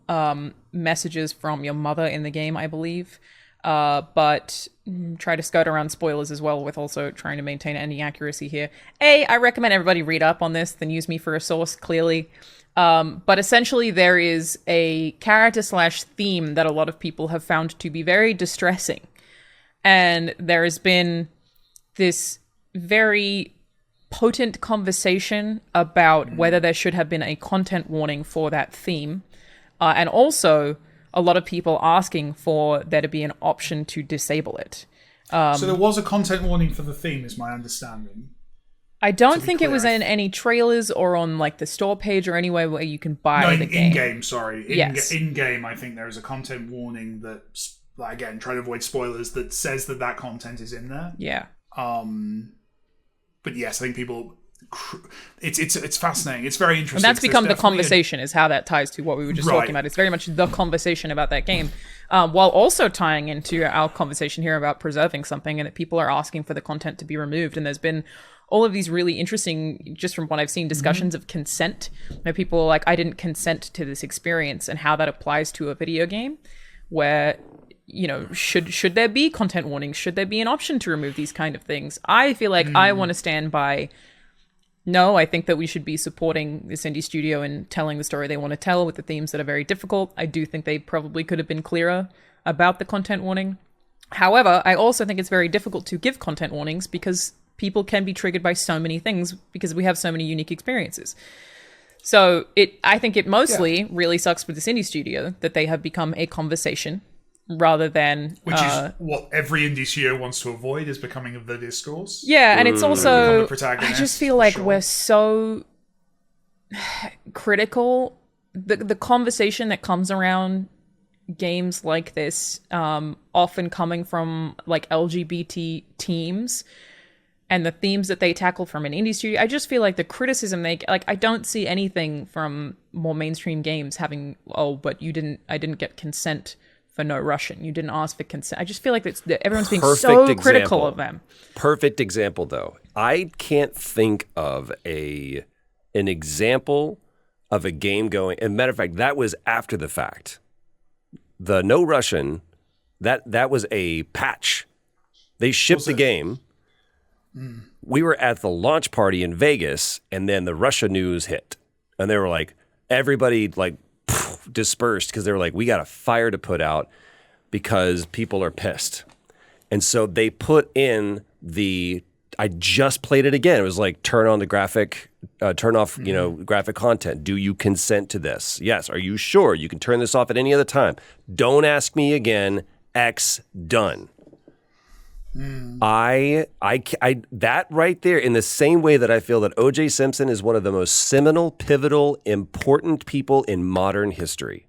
messages from your mother in the game, I believe. But try to skirt around spoilers as well, with also trying to maintain any accuracy here. I recommend everybody read up on this, then use me for a source, clearly. But essentially there is a character / theme that a lot of people have found to be very distressing. And there has been this very potent conversation about whether there should have been a content warning for that theme. And also a lot of people asking for there to be an option to disable it. So there was a content warning for the theme, is my understanding. I don't think it was in any trailers or on like the store page or anywhere where you can buy the game. In-game, sorry. Yes. In-game, I think there is a content warning that, again, trying to avoid spoilers, that says that content is in there. Yeah. But yes, I think people... It's fascinating. It's very interesting. And that's become the conversation, is how that ties to what we were just talking about. It's very much the conversation about that game, while also tying into our conversation here about preserving something, and that people are asking for the content to be removed. And there's been all of these really interesting, just from what I've seen, discussions of consent, where people are like, I didn't consent to this experience, and how that applies to a video game, where, you know, should there be content warnings? Should there be an option to remove these kind of things? I feel like I want to stand by... No, I think that we should be supporting this indie studio and telling the story they want to tell with the themes that are very difficult. I do think they probably could have been clearer about the content warning. However, I also think it's very difficult to give content warnings because people can be triggered by so many things because we have so many unique experiences. So I think it mostly really sucks with this indie studio that they have become a conversation rather than... Which is what every indie studio wants to avoid, is becoming of the discourse. Yeah, and it's also... I just feel like we're so critical. The conversation that comes around games like this, often coming from like LGBT teams, and the themes that they tackle from an indie studio, I just feel like the criticism I don't see anything from more mainstream games having, but I didn't get consent for No Russian. You didn't ask for consent. I just feel like everyone's being so critical of them. Perfect example, though. I can't think of an example of a game going... And matter of fact, that was after the fact. The No Russian, that was a patch. They shipped the game. We were at the launch party in Vegas, and then the Russia news hit. And they were like, everybody dispersed because they were like, we got a fire to put out because people are pissed. And so they put in I just played it again. It was like, turn on the graphic, turn off, graphic content. Do you consent to this? Yes. Are you sure? You can turn this off at any other time. Don't ask me again. X, done. I that right there, in the same way that I feel that O.J. Simpson is one of the most seminal, pivotal, important people in modern history,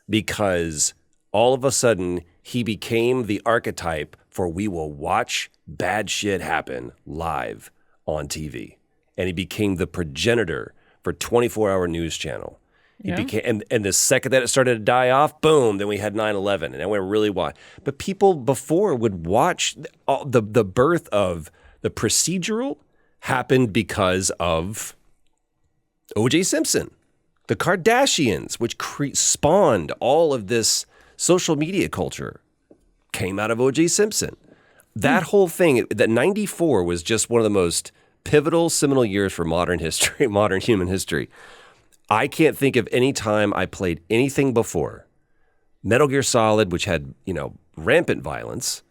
because all of a sudden he became the archetype for we will watch bad shit happen live on TV, and he became the progenitor for 24-hour news channel. He became, and the second that it started to die off, boom, then we had 9/11, and then we really watched. But people before would watch the birth of the procedural happened because of O.J. Simpson, the Kardashians, which spawned all of this social media culture, came out of O.J. Simpson. That whole thing, that 94 was just one of the most pivotal, seminal years for modern history, modern human history. I can't think of any time I played anything before. Metal Gear Solid, which had, rampant violence.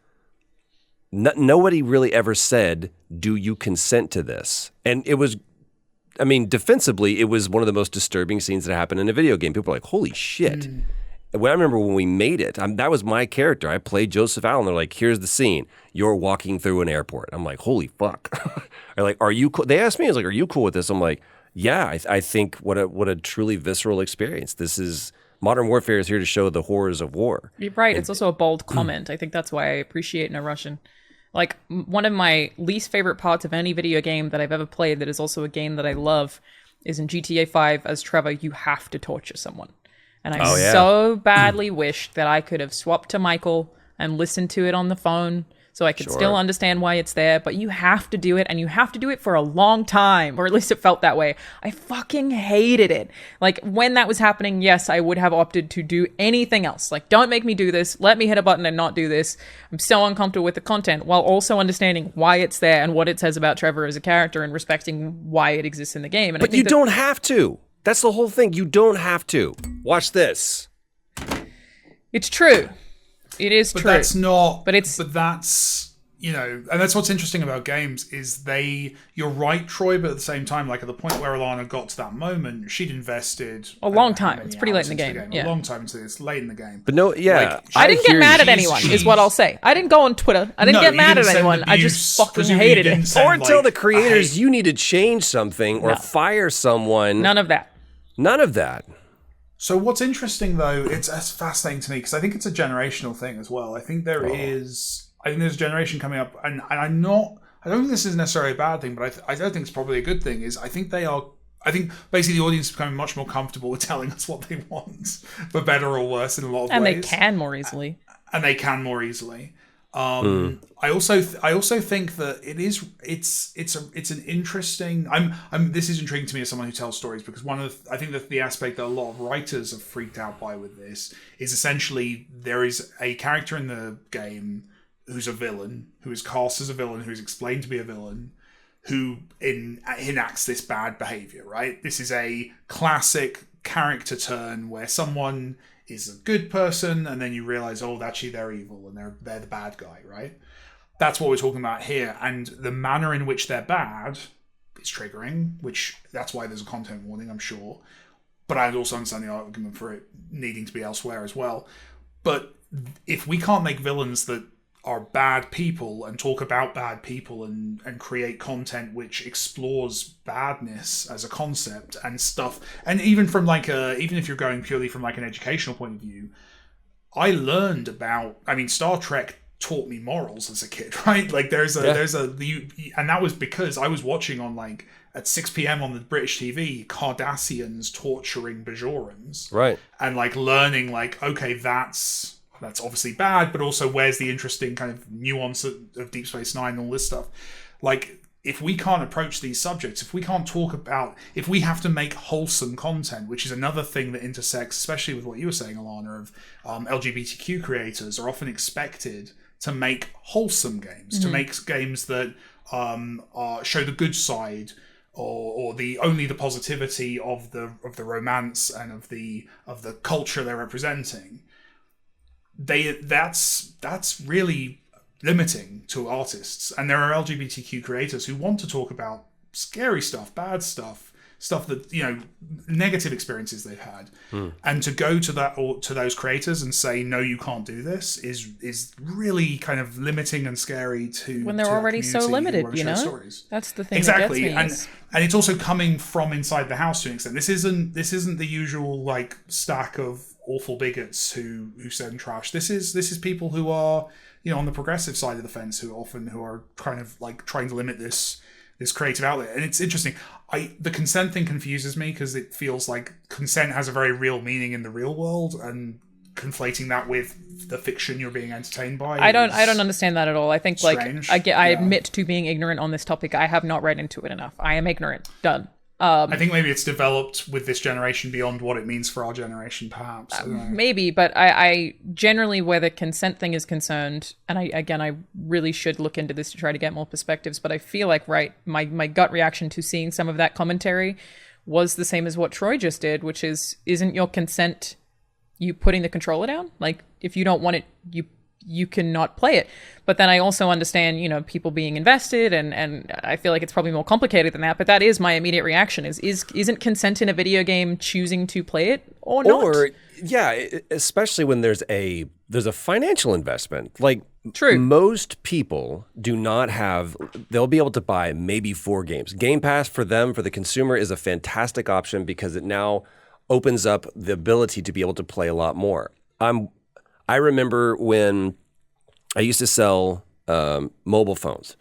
Nobody really ever said, do you consent to this? And it was, defensively, it was one of the most disturbing scenes that happened in a video game. People were like, holy shit. when I remember when we made it, that was my character. I played Joseph Allen. They're like, here's the scene. You're walking through an airport. I'm like, holy fuck. They're like, are you cool? They asked me, I was like, are you cool with this? I'm like, yeah, I think what a truly visceral experience. This is Modern Warfare is here to show the horrors of war. You're right. It's also a bold comment. I think that's why I appreciate No Russian. Like, one of my least favorite parts of any video game that I've ever played that is also a game that I love is in GTA 5 as Trevor, you have to torture someone. And I so badly wish that I could have swapped to Michael and listened to it on the phone so I could still understand why it's there. But you have to do it, and you have to do it for a long time, or at least it felt that way. I fucking hated it. Like, when that was happening, yes, I would have opted to do anything else. Like, don't make me do this. Let me hit a button and not do this. I'm so uncomfortable with the content, while also understanding why it's there and what it says about Trevor as a character and respecting why it exists in the game. And but you don't have to. That's the whole thing. You don't have to. Watch this. It's true. It is true. But that's not. But it's. But that's, you know, and that's what's interesting about games is you're right, Troy, but at the same time, like at the point where Alanah got to that moment, she'd invested a long time. It's pretty late in the game. Yeah. A long time into it's late in the game. But no, yeah. Like, I didn't get mad at anyone, is what I'll say. I didn't go on Twitter. I didn't get mad at anyone. I just fucking hated it. Or tell the creators you need to change something or fire someone. None of that. None of that. So what's interesting though, it's fascinating to me because I think it's a generational thing as well. I think there's a generation coming up, and I don't think this is necessarily a bad thing, but I don't think it's probably a good thing. I think basically the audience is becoming much more comfortable with telling us what they want, for better or worse in a lot of ways. And they can more easily. I also think that it's an interesting. This is intriguing to me as someone who tells stories because I think that the aspect that a lot of writers are freaked out by with this is essentially there is a character in the game who's a villain, who is cast as a villain, who's explained to be a villain, who enacts this bad behavior. Right? This is a classic character turn where someone is a good person, and then you realize, oh, actually they're evil and they're the bad guy, right? That's what we're talking about here, and the manner in which they're bad is triggering, which that's why there's a content warning, I'm sure. But I also understand the argument for it needing to be elsewhere as well. But if we can't make villains that are bad people and talk about bad people and create content which explores badness as a concept and stuff, and even from even if you're going purely from like an educational point of view, I learned about, Star Trek taught me morals as a kid, right? Like and that was because I was watching on like at 6 p.m. on the British TV Cardassians torturing Bajorans, right? And like learning like, okay, that's obviously bad, but also where's the interesting kind of nuance of Deep Space Nine and all this stuff. Like, if we can't approach these subjects, if we can't talk about, if we have to make wholesome content, which is another thing that intersects, especially with what you were saying, Alanah, of LGBTQ creators are often expected to make wholesome games, to make games that show the good side or only the positivity of the romance and of the culture they're representing. That's really limiting to artists, and there are LGBTQ creators who want to talk about scary stuff, bad stuff that, you know, negative experiences they've had, and to go to that or to those creators and say no, you can't do this is really kind of limiting and scary to when they're already so limited. You know, stories. That's the thing. Exactly, that gets me and it's also coming from inside the house to an extent. This isn't the usual like stack of awful bigots who send trash. This is people who are, you know, on the progressive side of the fence who are kind of like trying to limit this creative outlet. And it's interesting. The consent thing confuses me because it feels like consent has a very real meaning in the real world, and conflating that with the fiction you're being entertained by. I don't understand that at all. I think strange. I admit to being ignorant on this topic. I have not read into it enough. I am ignorant. Done. I think maybe it's developed with this generation beyond what it means for our generation, perhaps. Maybe, but I generally, where the consent thing is concerned, and I really should look into this to try to get more perspectives, but I feel like, my gut reaction to seeing some of that commentary was the same as what Troy just did, which is, isn't your consent you putting the controller down? Like, if you don't want it, you cannot play it. But then I also understand, you know, people being invested, and I feel like it's probably more complicated than that, but that is my immediate reaction isn't consent in a video game choosing to play it Or not. Or especially when there's a financial investment. Like True. Most people do not have. They'll be able to buy maybe 4 games. Game Pass for them, for the consumer, is a fantastic option because it now opens up the ability to be able to play a lot more. I remember when I used to sell mobile phones,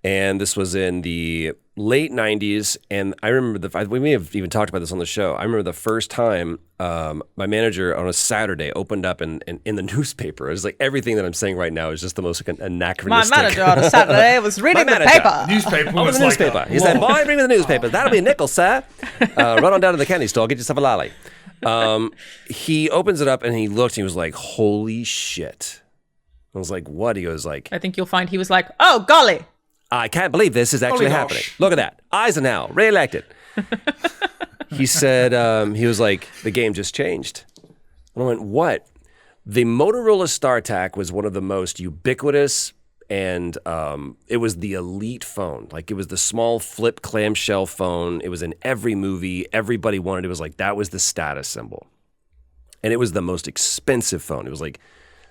and this was in the late 90s, and I remember we may have even talked about this on the show. I remember the first time my manager on a Saturday opened up in the newspaper. It was like everything that I'm saying right now is just the most anachronistic. My manager on a Saturday was reading the paper. Newspaper was the like newspaper. He said, "Boy, bring me the newspaper. That'll be a nickel, sir. Run on down to the candy store, get yourself a lolly." He opens it up and he looked and he was like, "Holy shit." I was like, "What?" He goes like, I think you'll find he was like, "Oh, golly." I can't believe this is actually happening. Look at that. Eisenhower, reelected. He said, he was like, the game just changed. And I went, what? The Motorola StarTAC was one of the most ubiquitous, and it was the elite phone. Like, it was the small flip clamshell phone. It was in every movie. Everybody wanted it. It was like, that was the status symbol. And it was the most expensive phone. It was like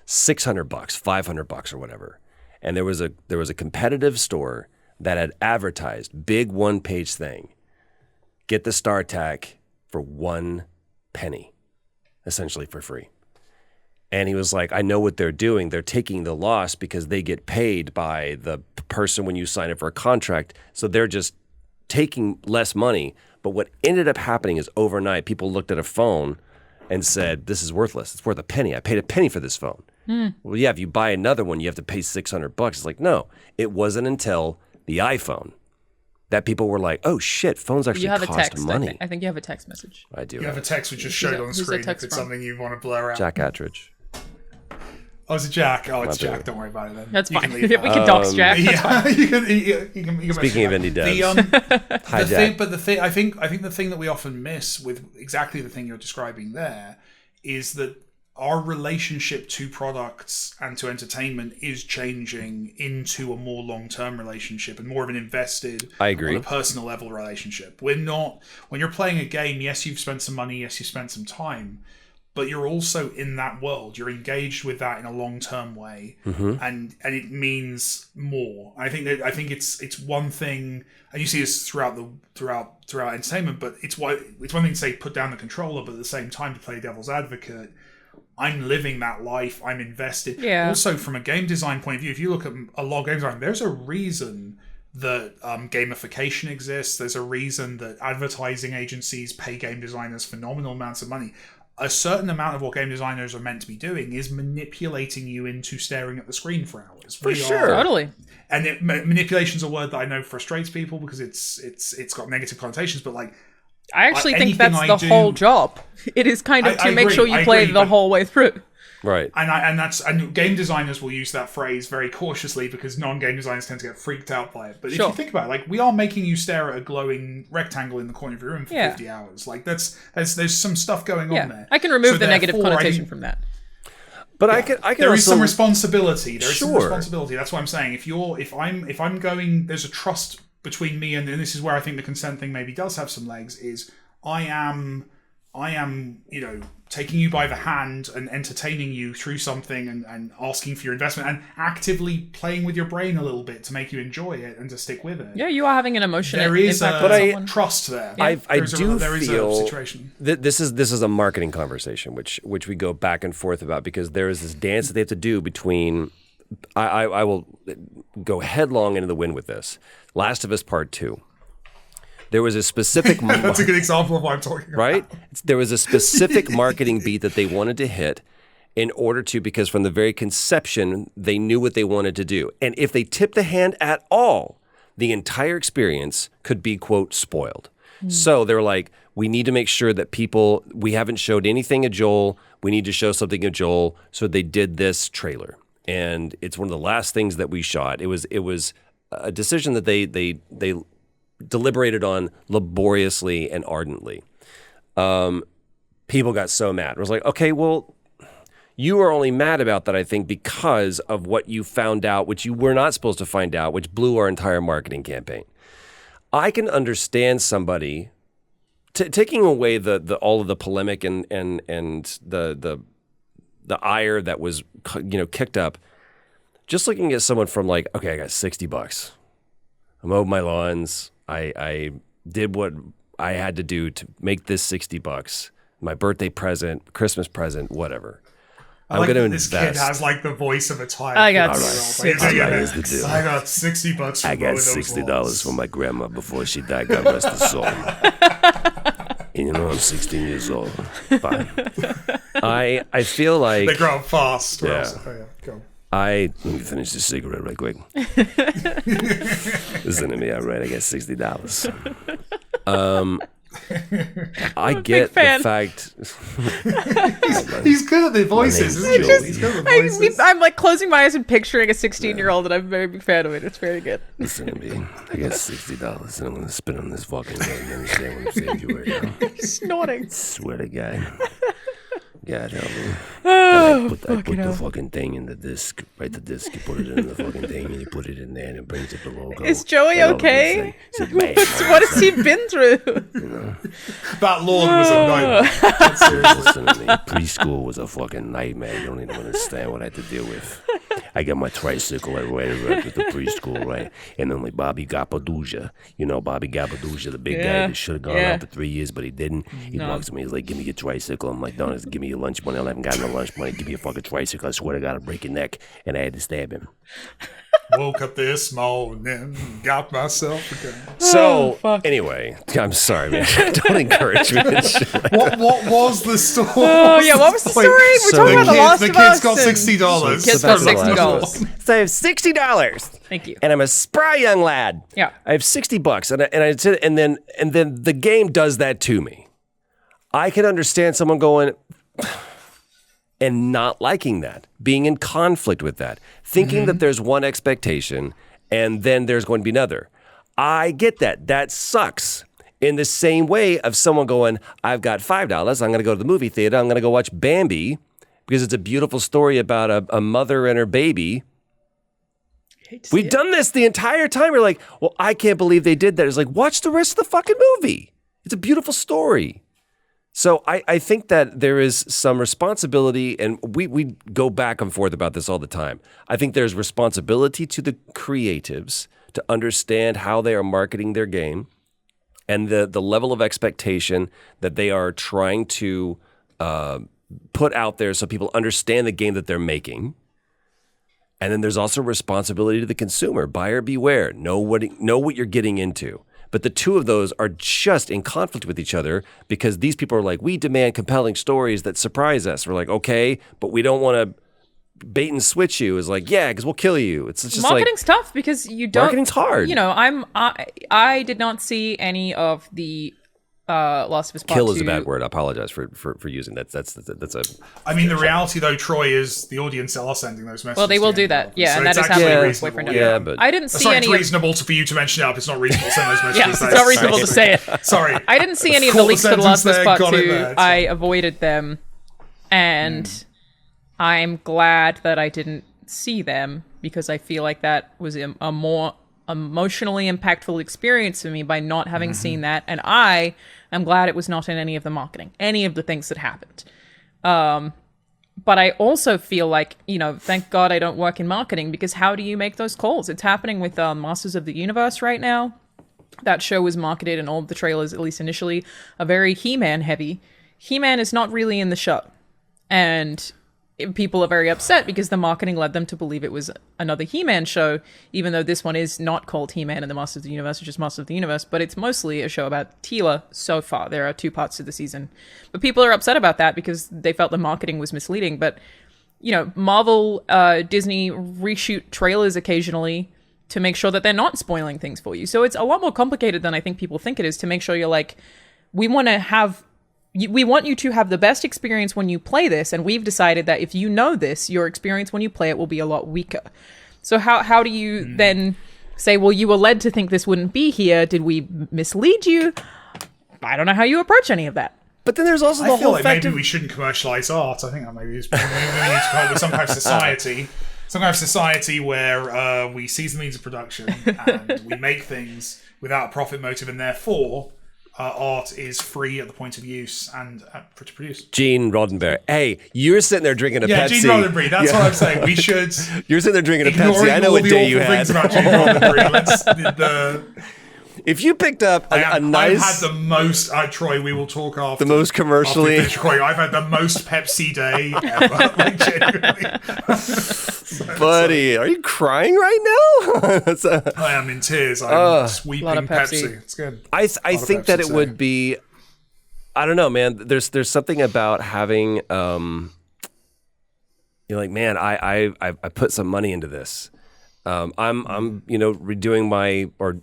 $600, $500 or whatever. And there was a competitive store that had advertised, big one-page thing, get the StarTAC for 1 penny, essentially for free. And he was like, I know what they're doing. They're taking the loss because they get paid by the person when you sign up for a contract. So they're just taking less money. But what ended up happening is overnight, people looked at a phone and said, this is worthless. It's worth a penny. I paid a penny for this phone. Well, yeah, if you buy another one, you have to pay $600. It's like, no, it wasn't until the iPhone that people were like, oh shit, phones actually You have a cost text. money. I think you have a text message. I do. You have a text which just showed on the who's that screen if text it's from? something you want to blur out. Jack Attridge. Oh, it's a Jack. Oh, it's Not Jack. really. Don't worry about it then. That's You fine. can We leave that. can dox Jack. That's fine. Yeah, you can Speaking of indie devs. Hi, The Jack. thing, but the thing, I think the thing that we often miss with exactly the thing you're describing there is that our relationship to products and to entertainment is changing into a more long-term relationship and more of an invested, I agree. on a personal level relationship. We're not, when you're playing a game, yes, you've spent some money, yes, you've spent some time, but you're also in that world. You're engaged with that in a long-term way, and it means more. I think it's one thing, and you see this throughout entertainment. But it's one thing to say put down the controller, but at the same time to play devil's advocate. I'm living that life. I'm invested. Yeah. Also, from a game design point of view, if you look at a lot of game design, there's a reason that gamification exists. There's a reason that advertising agencies pay game designers phenomenal amounts of money. A certain amount of what game designers are meant to be doing is manipulating you into staring at the screen for hours. For sure. Totally. And manipulation's a word that I know frustrates people because it's got negative connotations. But like, I actually think anything that's I the do- whole job. It is kind of I to make agree, sure you I play agree, the but- whole way through. Right. And game designers will use that phrase very cautiously because non-game designers tend to get freaked out by it. But if Sure. you think about it, like, we are making you stare at a glowing rectangle in the corner of your room for Yeah. 50 hours. Like, there's some stuff going on there. I can remove So the negative therefore, connotation from that. But I can There is also, some responsibility. There is some Sure. responsibility. That's what I'm saying. If I'm going, there's a trust between me and this is where I think the consent thing maybe does have some legs. Is I am, taking you by the hand and entertaining you through something and asking for your investment and actively playing with your brain a little bit to make you enjoy it and to stick with it. Yeah, you are having an emotional There is impact a on someone. trust there. I There do is feel a situation. this is a marketing conversation, which we go back and forth about because there is this dance that they have to do between. I will go headlong into the wind with this. Last of Us Part 2. There was a specific That's a good example of what I'm talking about. right? There was a specific marketing beat that they wanted to hit in order to, because from the very conception, they knew what they wanted to do. And if they tipped the hand at all, the entire experience could be, quote, spoiled. So they were like, we need to make sure that we haven't showed anything of Joel. We need to show something of Joel. So they did this trailer. And it's one of the last things that we shot. It was a decision that they deliberated on laboriously and ardently. People got so mad. It was like, okay, well, you are only mad about that, I think, because of what you found out, which you were not supposed to find out, which blew our entire marketing campaign. I can understand somebody taking away the all of the polemic and the ire that was kicked up, just looking at someone from like, okay, I got $60. I mowed my lawns. I did what I had to do to make this $60. My birthday present, Christmas present, whatever. I'm going to invest. This kid has like the voice of a tired. I got Here's the deal. I got $60. I got $60 from my grandma before she died. God rest her soul. And I'm 16 years old. Fine. I feel like they grow up fast. Yeah. Go. Let me finish this cigarette right quick. Listen to me, all right? I got $60. I get the fact. He's good at the voices, isn't he? He's good at the voices. I'm like closing my eyes and picturing a 16-year-old, and I'm a very big fan of it. It's very good. Listen to me. I got $60, and I'm gonna spend on this fucking thing. You understand what I'm saying to you right now? He's snorting. Swear to God. God help me. Oh, I put the fucking thing in the disc. Right, the disc. You put it in the fucking thing, and you put it in there, and it brings up the logo. Is Joey okay? What has he been through? That lawn was a nightmare. Listen to me. Preschool was a fucking nightmare. You don't even understand what I had to deal with. I got my tricycle. I rode with the preschool, right? And then like Bobby Gapadouja. Bobby Gapadouja, the big guy that should have gone out for 3 years, but he didn't. He walks to me. He's like, "Give me your tricycle." I'm like, "No, give me your lunch money. I haven't got no lunch money. Give me your fucking tricycle. I swear to God, I'll break your neck." And I had to stab him. Woke up this morning, got myself a gun. So, anyway, I'm sorry, man. Don't encourage me. What was the story? Oh, yeah, what was the story? We're talking about The Last of Us. The kids got $60. Kids got $60. So I have $60. Thank you. And I'm a spry young lad. Yeah. I have $60, and then the game does that to me. I can understand someone going and not liking that, being in conflict with that, thinking that there's one expectation and then there's going to be another. I get that. That sucks. In the same way of someone going, I've got $5. I'm going to go to the movie theater. I'm going to go watch Bambi because it's a beautiful story about a mother and her baby. We've done this the entire time. We're like, well, I can't believe they did that. It's like, watch the rest of the fucking movie. It's a beautiful story. So I think that there is some responsibility, and we go back and forth about this all the time. I think there's responsibility to the creatives to understand how they are marketing their game and the level of expectation that they are trying to put out there so people understand the game that they're making. And then there's also responsibility to the consumer. Buyer beware. Know what you're getting into. But the two of those are just in conflict with each other because these people are like, we demand compelling stories that surprise us. We're like, okay, but we don't want to bait and switch you. It's like, yeah, because we'll kill you. It's just marketing's tough because you don't. Marketing's hard. I did not see any of the Last of Us Part Kill 2. is a bad word. I apologize for using that. That's a. I mean, the reality though, Troy, is the audience are sending those messages. Well, they will do that. Yeah, so and that is actually happening with reasonable. boyfriend. Yeah, but I didn't It's see not any. reasonable for you to mention it up. It's not reasonable to send those messages. Yes, it's not reasonable to say it. Sorry. I didn't see any of the leaks for The Last of Us Part 2. I avoided them, and I'm glad that I didn't see them because I feel like that was a more emotionally impactful experience for me by not having seen that, and I am glad it was not in any of the marketing, any of the things that happened. But I also feel like, thank God I don't work in marketing because how do you make those calls? It's happening with Masters of the Universe right now. That show was marketed and all of the trailers, at least initially, are very He-Man heavy. He-Man is not really in the show. And people are very upset because the marketing led them to believe it was another He-Man show, even though this one is not called He-Man and the Masters of the Universe, it's just Masters of the Universe, but it's mostly a show about Teela so far. There are 2 parts to the season. But people are upset about that because they felt the marketing was misleading. But, Marvel, Disney reshoot trailers occasionally to make sure that they're not spoiling things for you. So it's a lot more complicated than I think people think it is to make sure you're like, we want you to have the best experience when you play this, and we've decided that if you know this, your experience when you play it will be a lot weaker. So how do you then say, well, you were led to think this wouldn't be here. Did we mislead you? I don't know how you approach any of that. But then there's also the whole fact maybe we shouldn't commercialize art. I think that maybe is maybe we need to come up with some kind of society where we seize the means of production and we make things without a profit motive, and therefore art is free at the point of use and for to produce. Gene Roddenberry. Hey, you're sitting there drinking a Pepsi. Gene Roddenberry. That's what I'm saying. We should. You're sitting there drinking a ignoring Pepsi. I know all what the day awful you had. things about Gene Roddenberry. If you picked up a nice... I've had the most... Troy, we will talk after. The most commercially... I've had the most Pepsi day ever. Like, genuinely. Buddy, are you crying right now? I am in tears. I'm sweeping Pepsi. It's good. I think that it would be... I don't know, man. There's something about having... you're like, man, I put some money into this. I'm redoing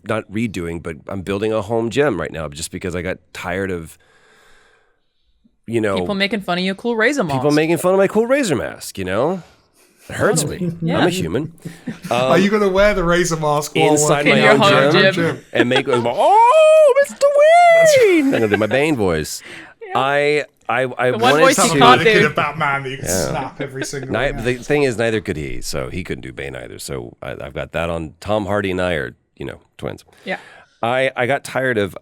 not redoing, but I'm building a home gym right now just because I got tired of, people making fun of your cool razor mask. People making fun of my cool razor mask, It hurts me. Yeah. I'm a human. Are you going to wear the razor mask while inside working my in your own home gym, gym? and make Mr. Wayne? I'm going to do my Bane voice. I one wanted voice to... you can't the kid do. of Batman that you can snap every single The thing is, neither could he, so he couldn't do Bane either. So I've got that on. Tom Hardy and I are, twins. Yeah. I got tired of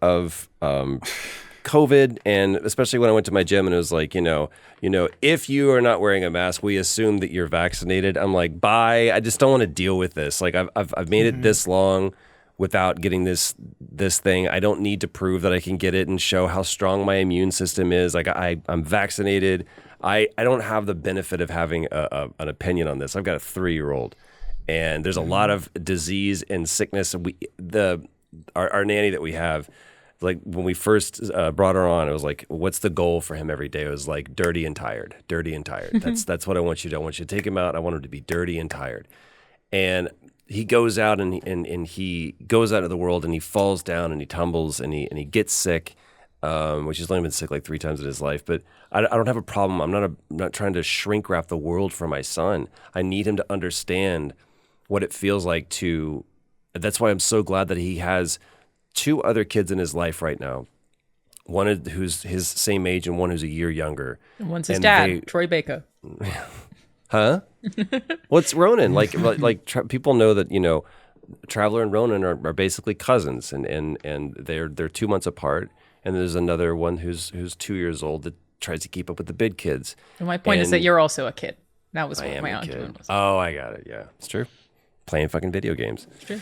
COVID, and especially when I went to my gym and it was like, if you are not wearing a mask, we assume that you're vaccinated. I'm like, bye. I just don't want to deal with this. Like I've made it this long without getting this thing. I don't need to prove that I can get it and show how strong my immune system is. Like I'm vaccinated. I don't have the benefit of having an opinion on this. I've got a 3-year-old, and there's a lot of disease and sickness. And our nanny that we have, like when we first brought her on, it was like, what's the goal for him every day? It was like dirty and tired. That's what I want you to do. I want you to take him out. I want him to be dirty and tired. And he goes out and he goes out of the world and he falls down and he tumbles and he gets sick, which he's only been sick like 3 times in his life. But I don't have a problem. I'm not trying to shrink wrap the world for my son. I need him to understand what it feels like to. That's why I'm so glad that he has 2 other kids in his life right now. One who's his same age and one who's a year younger. And one's his dad, Troy Baker. Huh? What's Ronan? People know that, Traveler and Ronan are basically cousins, and they're 2 months apart. And there's another one who's 2 years old that tries to keep up with the big kids. And my point is that you're also a kid. That was I what am my a argument kid. was. Oh, I got it. Yeah, it's true. Playing fucking video games. It's true.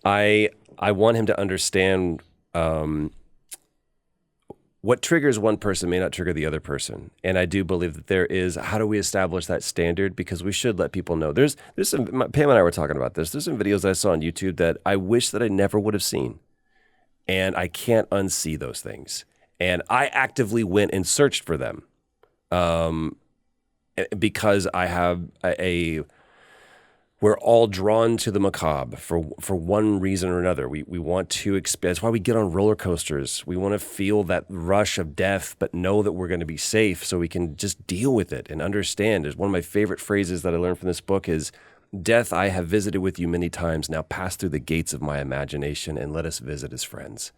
I want him to understand what triggers one person may not trigger the other person. And I do believe that there is, how do we establish that standard? Because we should let people know. There's some, Pam and I were talking about this. There's some videos I saw on YouTube that I wish that I never would have seen. And I can't unsee those things. And I actively went and searched for them because I have we're all drawn to the macabre for one reason or another. We want to experience. That's why we get on roller coasters. We want to feel that rush of death, but know that we're going to be safe so we can just deal with it and understand. One of my favorite phrases that I learned from this book is, "Death, I have visited with you many times. Now pass through the gates of my imagination and let us visit as friends."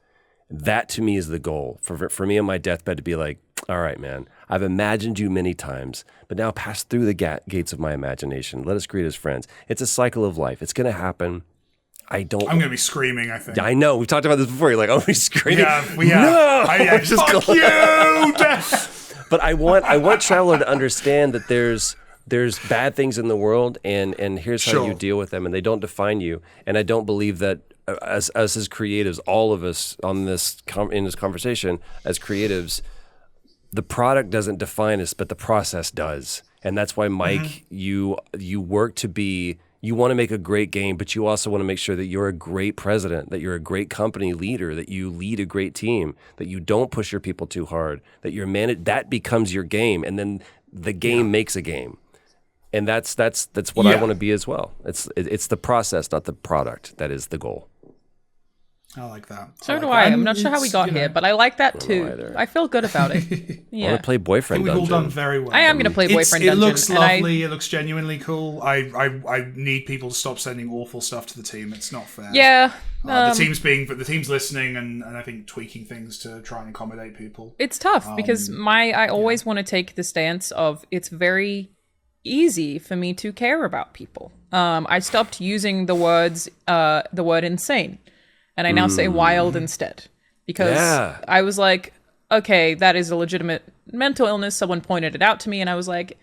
That to me is the goal for me on my deathbed, to be like, all right, man, I've imagined you many times, but now pass through the gates of my imagination. Let us greet as friends. It's a cycle of life. It's going to happen. I'm going to be screaming, I think. I know. We've talked about this before. You're like, oh, we're screaming. Yeah. No! Fuck you! But I want Traveler to understand that there's bad things in the world, and here's how you deal with them, and they don't define you. And I don't believe that as creatives, all of us on this in this conversation as creatives, the product doesn't define us, but the process does. And that's why, Mike, you work to be. You want to make a great game, but you also want to make sure that you're a great president, that you're a great company leader, that you lead a great team, that you don't push your people too hard, that you're that becomes your game, and then the game makes a game. And that's what I want to be as well. It's the process, not the product, that is the goal. I like that. So do I. I'm not sure how we got here, but I like that too. I feel good about it. Yeah. I want to play Boyfriend Dungeon. We've all done very well. I am going to play Boyfriend Dungeon. It looks lovely. It looks genuinely cool. I need people to stop sending awful stuff to the team. It's not fair. Yeah. The team's listening and I think tweaking things to try and accommodate people. It's tough because I always want to take the stance of it's very easy for me to care about people. I stopped using the word insane. And I now say wild instead. because I was like, okay, that is a legitimate mental illness. Someone pointed it out to me, and I was like,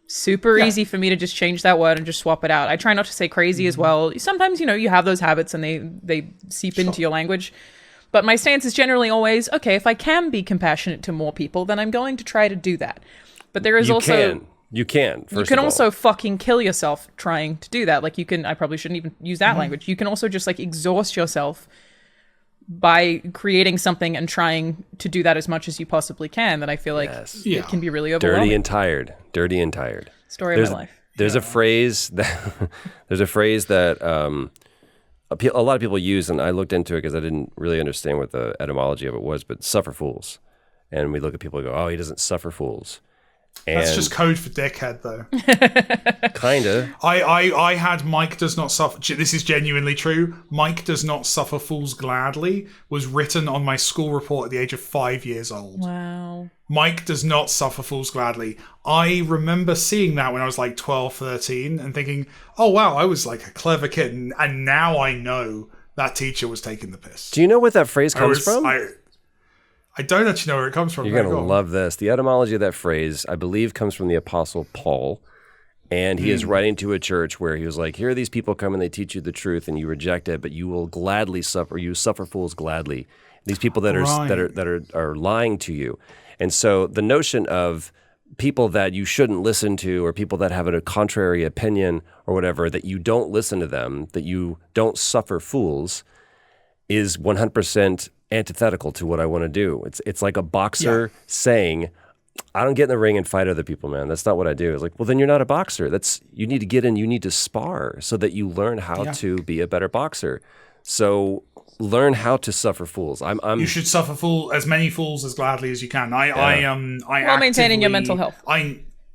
super easy for me to just change that word and just swap it out. I try not to say crazy as well. Sometimes, you have those habits and they seep into your language. But my stance is generally always, okay, if I can be compassionate to more people, then I'm going to try to do that. But there is You can also fucking kill yourself trying to do that. Like I probably shouldn't even use that language. You can also just like exhaust yourself by creating something and trying to do that as much as you possibly can. That I feel like it can be really overwhelming. Dirty and tired. Story of my life. There's a phrase that a lot of people use, and I looked into it because I didn't really understand what the etymology of it was, but suffer fools. And we look at people and go, oh, he doesn't suffer fools. And that's just code for dickhead, though. Kinda. I had Mike does not suffer. This is genuinely true. Mike does not suffer fools gladly was written on my school report at the age of 5 years old. Wow. Mike does not suffer fools gladly. I remember seeing that when I was like 12, 13 and thinking, oh wow, I was like a clever kid. And now I know that teacher was taking the piss. Do you know what that phrase comes from? I don't actually know where it comes from. You're going to love this. The etymology of that phrase, I believe, comes from the Apostle Paul. And he is writing to a church where he was like, here are these people come and they teach you the truth and you reject it, but you will gladly suffer. You suffer fools gladly. These people that are lying to you. And so the notion of people that you shouldn't listen to or people that have a contrary opinion or whatever, that you don't listen to them, that you don't suffer fools, is 100% antithetical to what I want to do. It's like a boxer saying, I don't get in the ring and fight other people, man. That's not what I do. It's like, well, then you're not a boxer. You need to get in, you need to spar so that you learn how to be a better boxer. So learn how to suffer fools. You should suffer as many fools as gladly as you can. While maintaining your mental health.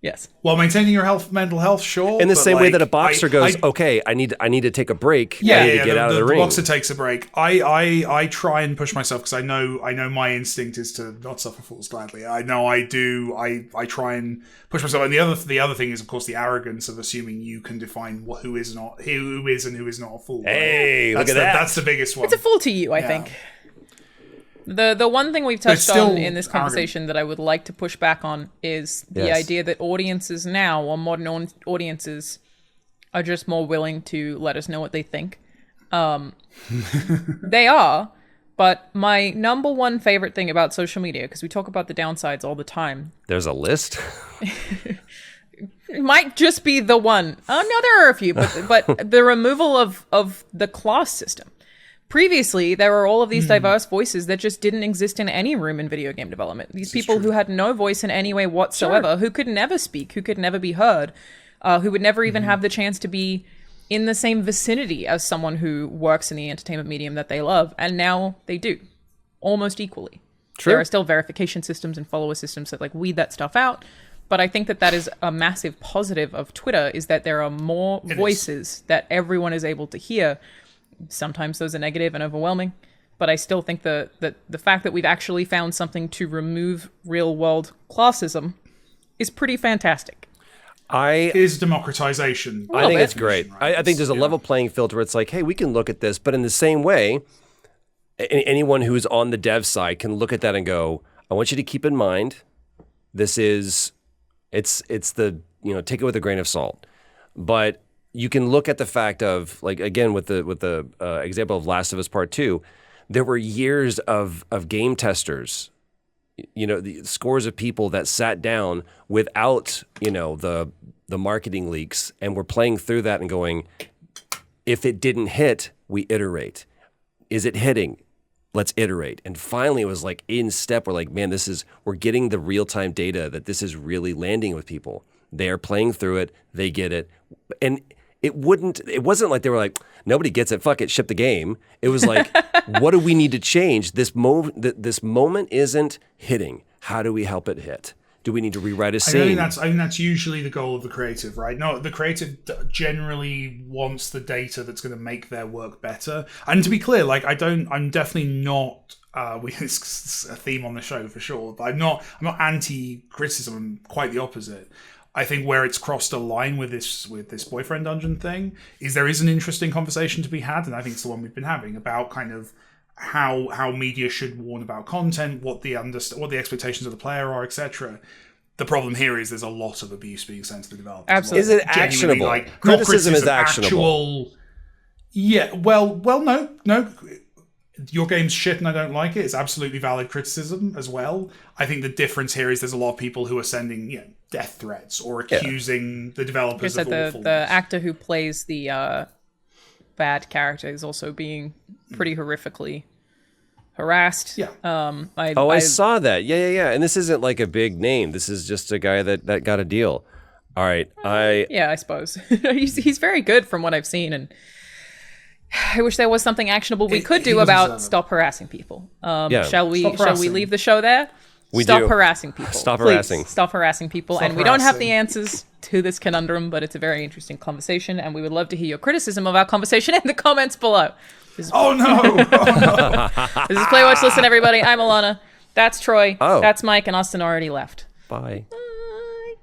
Yes. While maintaining your mental health, sure. In the same way that a boxer goes, okay, I need to take a break. I need to get out of the ring. The boxer takes a break. I try and push myself because I know my instinct is to not suffer fools gladly. I know I do. I try and push myself. And the other thing is, of course, the arrogance of assuming you can define who is and who is not a fool. Hey, look at that. That's the biggest one. It's a fool to you, I think. The one thing we've touched on in this conversation that I would like to push back on is the idea that audiences now, or modern audiences, are just more willing to let us know what they think. They are, but my number one favorite thing about social media, because we talk about the downsides all the time. There's a list? It might just be the one. Oh, no, there are a few, but the removal of the class system. Previously, there were all of these diverse voices that just didn't exist in any room in video game development. These people who had no voice in any way whatsoever, who could never speak, who could never be heard, who would never even have the chance to be in the same vicinity as someone who works in the entertainment medium that they love. And now they do, almost equally. True. There are still verification systems and follower systems that weed that stuff out. But I think that is a massive positive of Twitter, is that there are more voices that everyone is able to hear. Sometimes those are negative and overwhelming, but I still think the fact that we've actually found something to remove real world classism is pretty fantastic. It is democratization. I think it's great. I think there's a level playing field where it's like, hey, we can look at this, but in the same way, anyone who's on the dev side can look at that and go, I want you to keep in mind, it's the, take it with a grain of salt, but you can look at the fact of, again, with the example of Last of Us Part 2, there were years of game testers, the scores of people that sat down without, the marketing leaks and were playing through that and going, if it didn't hit, we iterate. Is it hitting? Let's iterate. And finally it was in step, we're like, man, we're getting the real-time data that this is really landing with people. They are playing through it, they get it. And it wasn't like they were like, nobody gets it, fuck it, ship the game. It was like, what do we need to change? This moment isn't hitting. How do we help it hit? Do we need to rewrite a scene? I think that's usually the goal of the creative, right? No, the creative generally wants the data that's going to make their work better. And to be clear, I'm definitely not, it's a theme on the show for sure, but I'm not anti-criticism. I'm quite the opposite. I think where it's crossed a line with this boyfriend dungeon thing is there is an interesting conversation to be had, and I think it's the one we've been having about kind of how media should warn about content, what the expectations of the player are, etc. The problem here is there's a lot of abuse being sent to the developers. Absolutely. Is it actionable? Like, Criticism is actionable. Yeah. Well, no. Your game's shit and I don't like it. It's absolutely valid criticism as well. I think the difference here is there's a lot of people who are sending death threats or accusing the developers of awfulness. The actor who plays the bad character is also being pretty horrifically harassed. Yeah. I saw that. Yeah. And this isn't like a big name. This is just a guy that got a deal. All right. I suppose he's very good from what I've seen, and I wish there was something actionable we could do about stop harassing people. Shall we leave the show there? Stop harassing people. Stop Please, harassing. Stop harassing people. And we don't have the answers to this conundrum, but it's a very interesting conversation, and we would love to hear your criticism of our conversation in the comments below. Oh no! This is Play, Watch, Listen, everybody. I'm Alanah. That's Troy. Oh. That's Mike, and Austin already left. Bye.